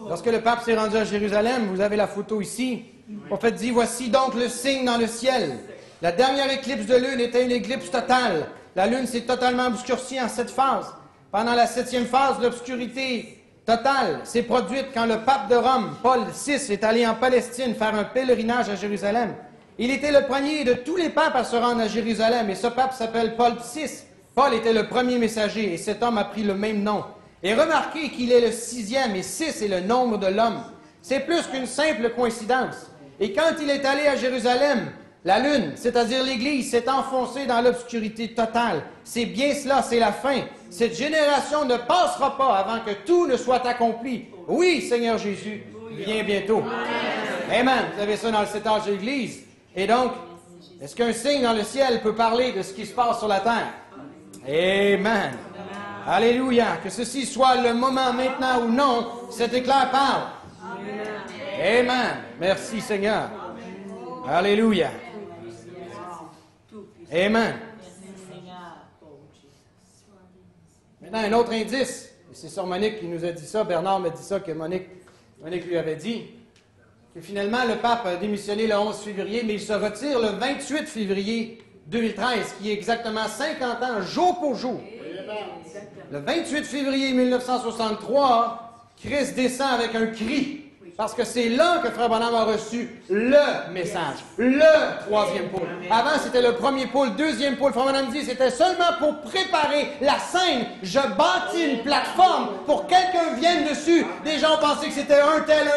Lorsque le pape s'est rendu à Jérusalem, vous avez la photo ici. Le prophète dit, voici donc le signe dans le ciel. La dernière éclipse de lune était une éclipse totale. La lune s'est totalement obscurcie en 7 phases. Pendant la 7e phase, l'obscurité totale s'est produite quand le pape de Rome, Paul VI, est allé en Palestine faire un pèlerinage à Jérusalem. Il était le premier de tous les papes à se rendre à Jérusalem, et ce pape s'appelle Paul VI. Paul était le premier messager, et cet homme a pris le même nom. Et remarquez qu'il est le 6e, et 6 est le nombre de l'homme. C'est plus qu'une simple coïncidence. Et quand il est allé à Jérusalem, la lune, c'est-à-dire l'Église, s'est enfoncée dans l'obscurité totale. C'est bien cela, c'est la fin. Cette génération ne passera pas avant que tout ne soit accompli. Oui, Seigneur Jésus, viens bientôt. Amen. Vous avez ça dans le 7 âges de l'Église. Et donc, est-ce qu'un signe dans le ciel peut parler de ce qui se passe sur la terre? Amen. Alléluia. Que ceci soit le moment maintenant ou non, cet éclair parle. Amen. Merci Seigneur. Alléluia. Amen. Maintenant, un autre indice. Et c'est Sœur Monique qui nous a dit ça. Bernard m'a dit ça, que Monique lui avait dit. Que finalement, le pape a démissionné le 11 février, mais il se retire le 28 février 2013, qui est exactement 50 ans, jour pour jour. Le 28 février 1963, Christ descend avec un cri. Parce que c'est là que Frère Branham a reçu le message, le 3e pôle. Avant, c'était le premier pôle, 2e pôle. Frère Branham dit, c'était seulement pour préparer la scène. Je bâtis une plateforme pour que quelqu'un vienne dessus. Des gens pensaient que c'était un tel.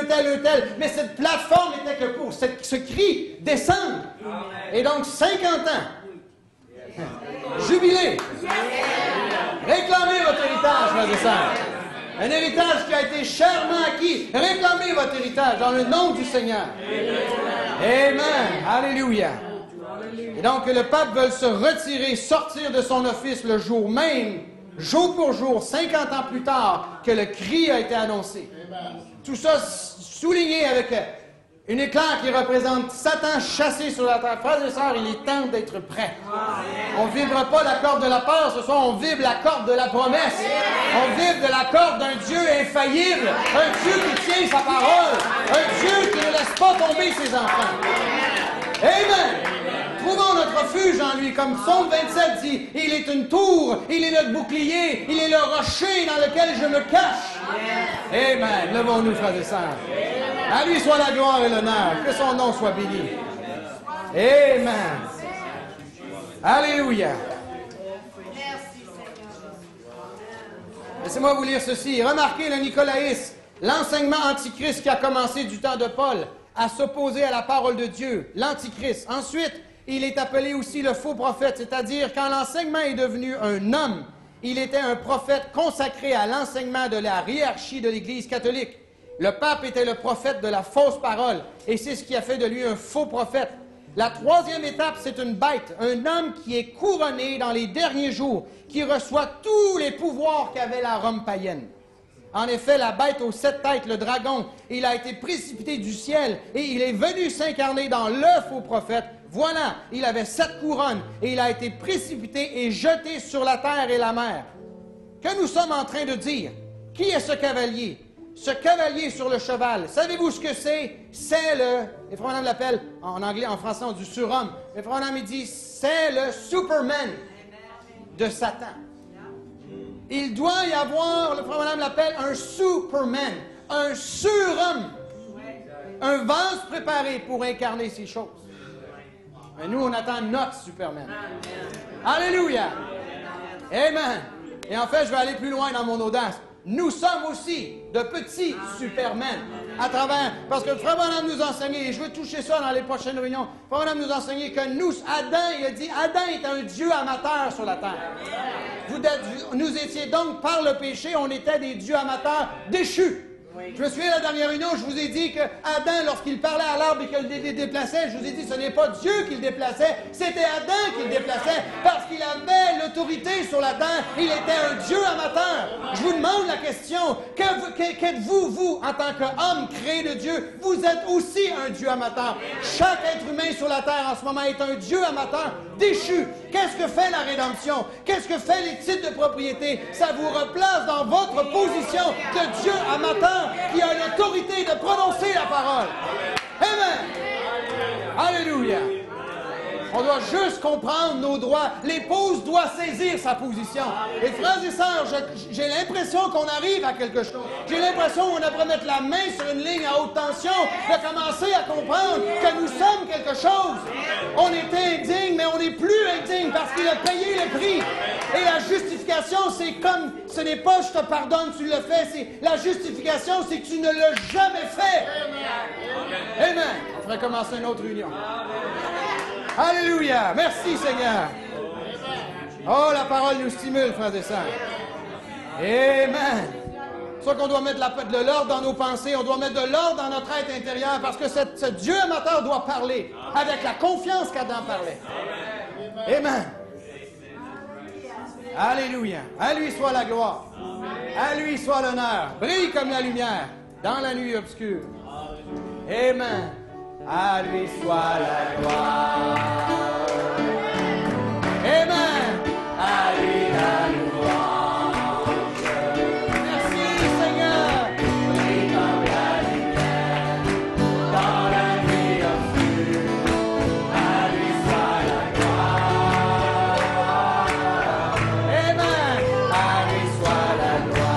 Mais cette plateforme était que pour ce cri descendre. Et donc, 50 ans. Jubilé. Réclamez votre héritage, frères et sœurs. Un héritage qui a été chèrement acquis. Réclamez votre héritage dans le nom du Seigneur. Amen. Alléluia. Et donc, le pape veut se retirer, sortir de son office le jour même, jour pour jour, 50 ans plus tard, que le cri a été annoncé. Tout ça souligné avec une éclair qui représente Satan chassé sur la terre. Frères et sœurs, il est temps d'être prêt. On ne vibre pas la corde de la peur, ce soir on vibre la corde de la promesse. On vibre de la corde d'un Dieu infaillible, un Dieu qui tient sa parole, un Dieu qui ne laisse pas tomber ses enfants. Amen. Trouvons notre refuge en lui, comme Psaume 27 dit, il est une tour, il est notre bouclier, il est le rocher dans lequel je me cache. Amen. Levons-nous, frères et sœurs. À lui soit la gloire et l'honneur, que son nom soit béni. Amen. Alléluia. Laissez-moi vous lire ceci. Remarquez le nicolaïsme, l'enseignement antichrist qui a commencé du temps de Paul à s'opposer à la parole de Dieu, l'antichrist. Ensuite, il est appelé aussi le faux prophète, c'est-à-dire quand l'enseignement est devenu un homme, il était un prophète consacré à l'enseignement de la hiérarchie de l'Église catholique. Le pape était le prophète de la fausse parole, et c'est ce qui a fait de lui un faux prophète. La 3e étape, c'est une bête, un homme qui est couronné dans les derniers jours, qui reçoit tous les pouvoirs qu'avait la Rome païenne. En effet, la bête aux 7 têtes, le dragon, il a été précipité du ciel, et il est venu s'incarner dans le faux prophète. Voilà, il avait 7 couronnes, et il a été précipité et jeté sur la terre et la mer. Que nous sommes en train de dire? Qui est ce cavalier? Ce cavalier sur le cheval, savez-vous ce que c'est? C'est le, et Frère Branham l'appelle, en anglais, en français on dit surhomme, mais Frère Branham il dit, c'est le Superman de Satan. Il doit y avoir, le Frère Branham l'appelle un Superman, un surhomme, un vase préparé pour incarner ces choses. Mais nous, on attend notre Superman. Alléluia! Amen! Et en fait, je vais aller plus loin dans mon audace. Nous sommes aussi de petits Supermen. à travers, parce que Frère Branham nous enseignait, et je veux toucher ça dans les prochaines réunions, Frère Branham nous enseignait que nous, Adam, il a dit, Adam est un Dieu amateur sur la terre. Nous étions donc, par le péché, on était des dieux amateurs déchus. Je me souviens, la dernière réunion, je vous ai dit que Adam, lorsqu'il parlait à l'arbre et qu'il le déplaçait, je vous ai dit, ce n'est pas Dieu qui le déplaçait, c'était Adam qui le déplaçait, parce qu'il avait l'autorité sur la terre, il était un Dieu amateur. Je vous demande la question, qu'êtes-vous, vous, en tant qu'homme créé de Dieu, vous êtes aussi un Dieu amateur. Chaque être humain sur la terre en ce moment est un Dieu amateur déchu. Qu'est-ce que fait la rédemption? Qu'est-ce que fait les titres de propriété? Ça vous replace dans votre position de Dieu amateur qui a l'autorité de prononcer la parole. Amen. Alléluia. On doit juste comprendre nos droits. L'épouse doit saisir sa position. Et frères et sœurs, j'ai l'impression qu'on arrive à quelque chose. J'ai l'impression qu'on devrait mettre la main sur une ligne à haute tension, de commencer à comprendre que nous sommes quelque chose. On était indignes, mais on n'est plus indignes parce qu'il a payé le prix. Et la justification, c'est comme, ce n'est pas je te pardonne, tu le fais. La justification, c'est que tu ne l'as jamais fait. Amen. On ferait commencer une autre réunion. Alléluia! Merci Seigneur! Oh, la parole nous stimule, frères et sœurs. Amen! C'est ça qu'on doit mettre de l'ordre dans nos pensées, on doit mettre de l'ordre dans notre être intérieur, parce que ce Dieu amateur doit parler avec la confiance qu'Adam parlait. Amen! Alléluia! À lui soit la gloire. À lui soit l'honneur. Brille comme la lumière dans la nuit obscure. Amen! À lui soit la gloire. Amen. À lui la louange. Merci Seigneur. Brille comme la lumière dans la nuit obscure. À lui soit la gloire. Amen. À lui soit la gloire.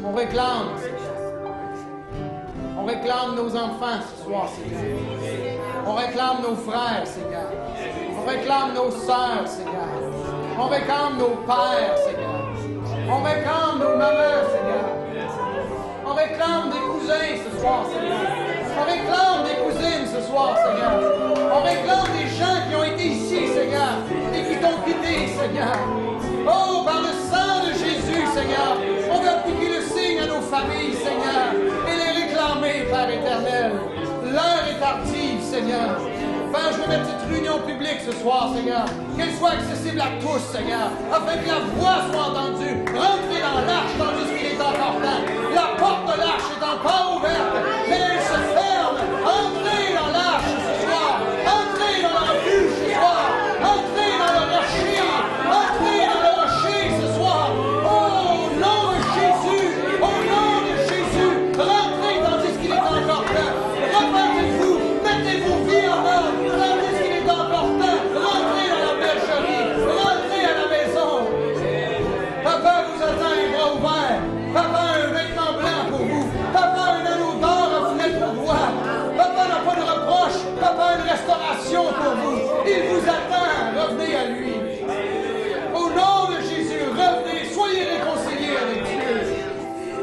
On réclame. On réclame nos enfants ce soir, Seigneur. On réclame nos frères, Seigneur. On réclame nos sœurs, Seigneur. On réclame nos pères, Seigneur. On réclame nos mamans, Seigneur. On réclame des cousins ce soir, Seigneur. On réclame des cousines ce soir, Seigneur. On réclame des gens qui ont été ici, Seigneur, et qui t'ont quitté, Seigneur. Oh, par le sang de Jésus, Seigneur, on veut appliquer le signe à nos familles, Seigneur, et les réclamer, Père éternel. L'heure est tardive, Seigneur. Père, je veux mettre cette réunion publique ce soir, Seigneur, qu'elle soit accessible à tous, Seigneur, afin que la voix soit entendue. Rentrez dans l'arche tandis qu'il est encore temps. La porte de l'arche est encore ouverte, mais elle se ferme. Entrez dans l'arche ce soir. Entrez dans la refuge ce soir. Entrez dans le rocher. Entrez dans le rocher ce soir. Oh, au nom de Jésus. Au nom de Jésus. Rentrez tandis qu'il est encore temps. Repentez-vous. Mettez vos vies en ordre tandis qu'il est encore temps. Rentrez dans la bergerie. Rentrez à la maison. Papa vous attend les bras ouverts. Papa a un vêtement blanc pour vous. Papa a un anneau d'or à vous mettre au doigt. Papa n'a pas de reproche. Papa a une restauration pour vous. Il vous attend. Revenez à lui. Au nom de Jésus, revenez. Soyez réconciliés avec Dieu.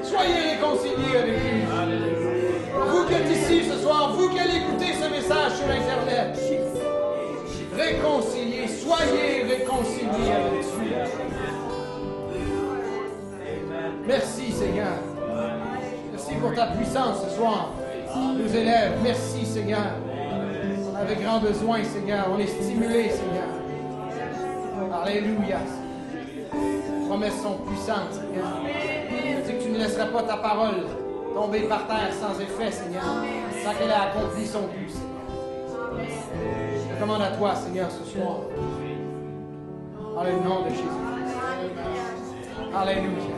Soyez réconciliés avec lui. Vous qui êtes ici ce soir, vous qui allez écouter ce message sur Internet, réconciliez. Soyez réconciliés avec Dieu. Merci Seigneur. Merci pour ta puissance ce soir. Nous élève. Merci Seigneur. On avait grand besoin Seigneur. On est stimulé Seigneur. Alléluia. Les promesses sont puissantes Seigneur. Je dis que tu ne laisseras pas ta parole tomber par terre sans effet Seigneur. Sans qu'elle ait accompli son but Seigneur. Je commande à toi Seigneur ce soir. Dans le nom de Jésus. Alléluia.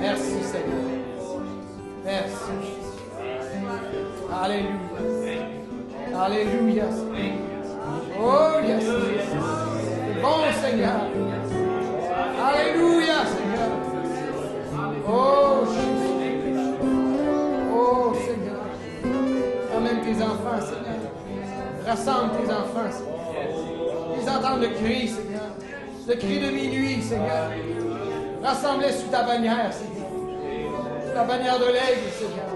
Merci Seigneur. Merci Jésus. Alléluia. Alléluia. Oh yes. C'est bon Seigneur. Alléluia Seigneur. Oh Jésus. Oh Seigneur. Amène tes enfants Seigneur. Rassemble tes enfants Seigneur. Ils entendent le cri Seigneur. Le cri de minuit Seigneur. Rassemblez sous ta bannière, Seigneur. Sous la bannière de l'aigle, Seigneur.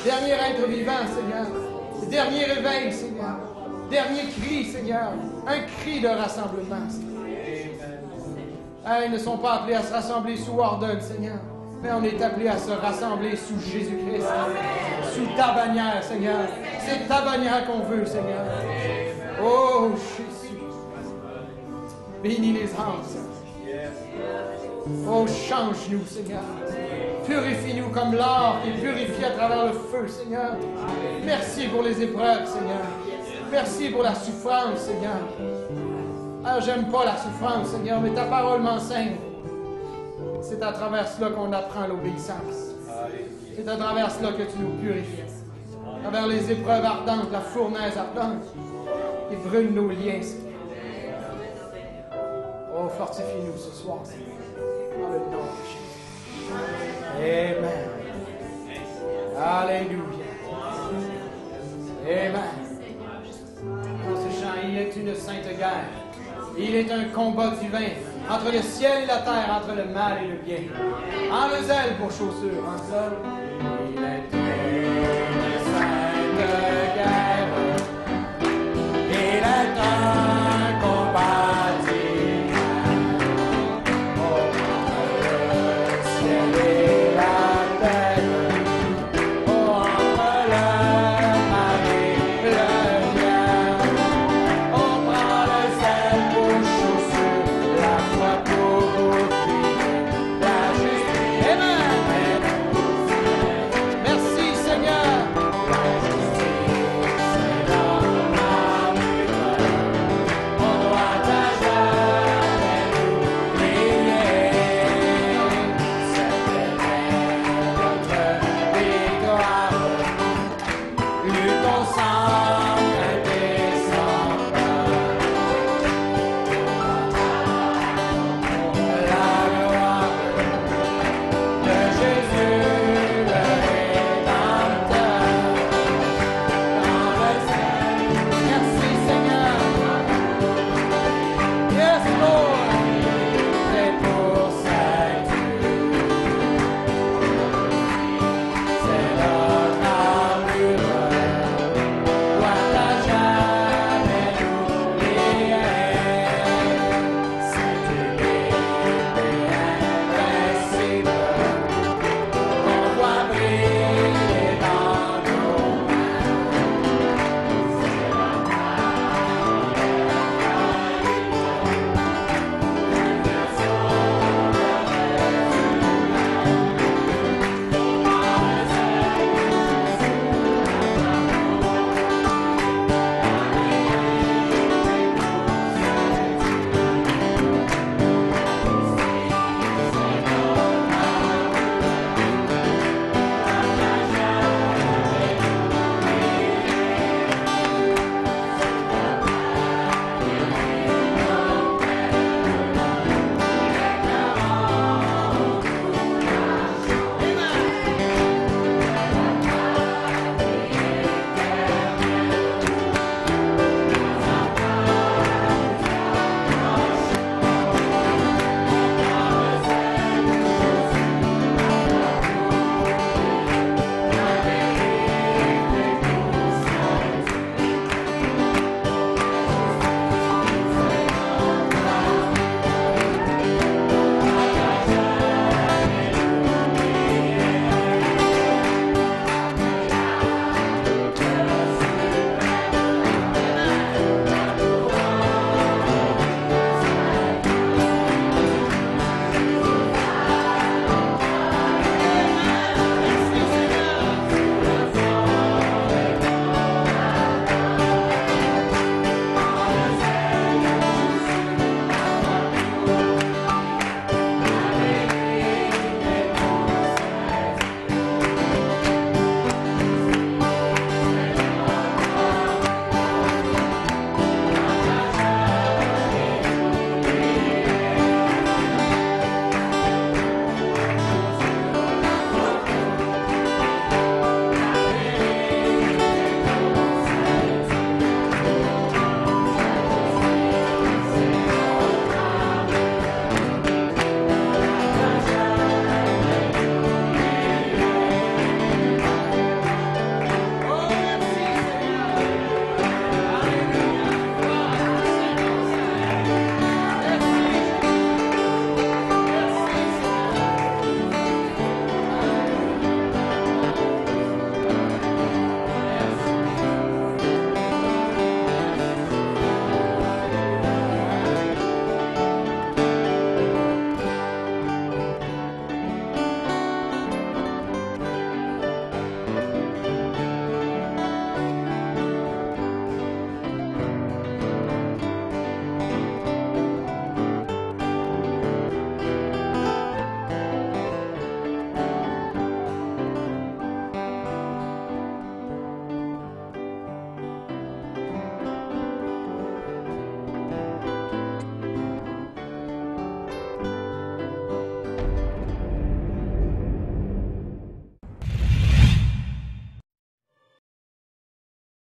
Dernier être vivant, Seigneur. Dernier réveil, Seigneur. Dernier cri, Seigneur. Un cri de rassemblement, Seigneur. Ils ne sont pas appelés à se rassembler sous Ordonne, Seigneur. Mais on est appelés à se rassembler sous Jésus-Christ. Sous ta bannière, Seigneur. C'est ta bannière qu'on veut, Seigneur. Oh, Jésus. Bénis les âmes, Seigneur. Oh, change-nous, Seigneur. Purifie-nous comme l'or qui est purifié à travers le feu, Seigneur. Merci pour les épreuves, Seigneur. Merci pour la souffrance, Seigneur. Ah, j'aime pas la souffrance, Seigneur, mais ta parole m'enseigne. C'est à travers cela qu'on apprend l'obéissance. C'est à travers cela que tu nous purifies. À travers les épreuves ardentes, la fournaise ardente qui brûle nos liens, Seigneur. Oh, fortifie-nous ce soir, Seigneur. Dans le nom de Jésus. Amen. Alléluia. Amen. Dans ce chant, il est une sainte guerre. Il est un combat divin entre le ciel et la terre, entre le mal et le bien. En le zèle pour chaussure, en sol. Il est une sainte guerre. Il est un combat divin. Amen.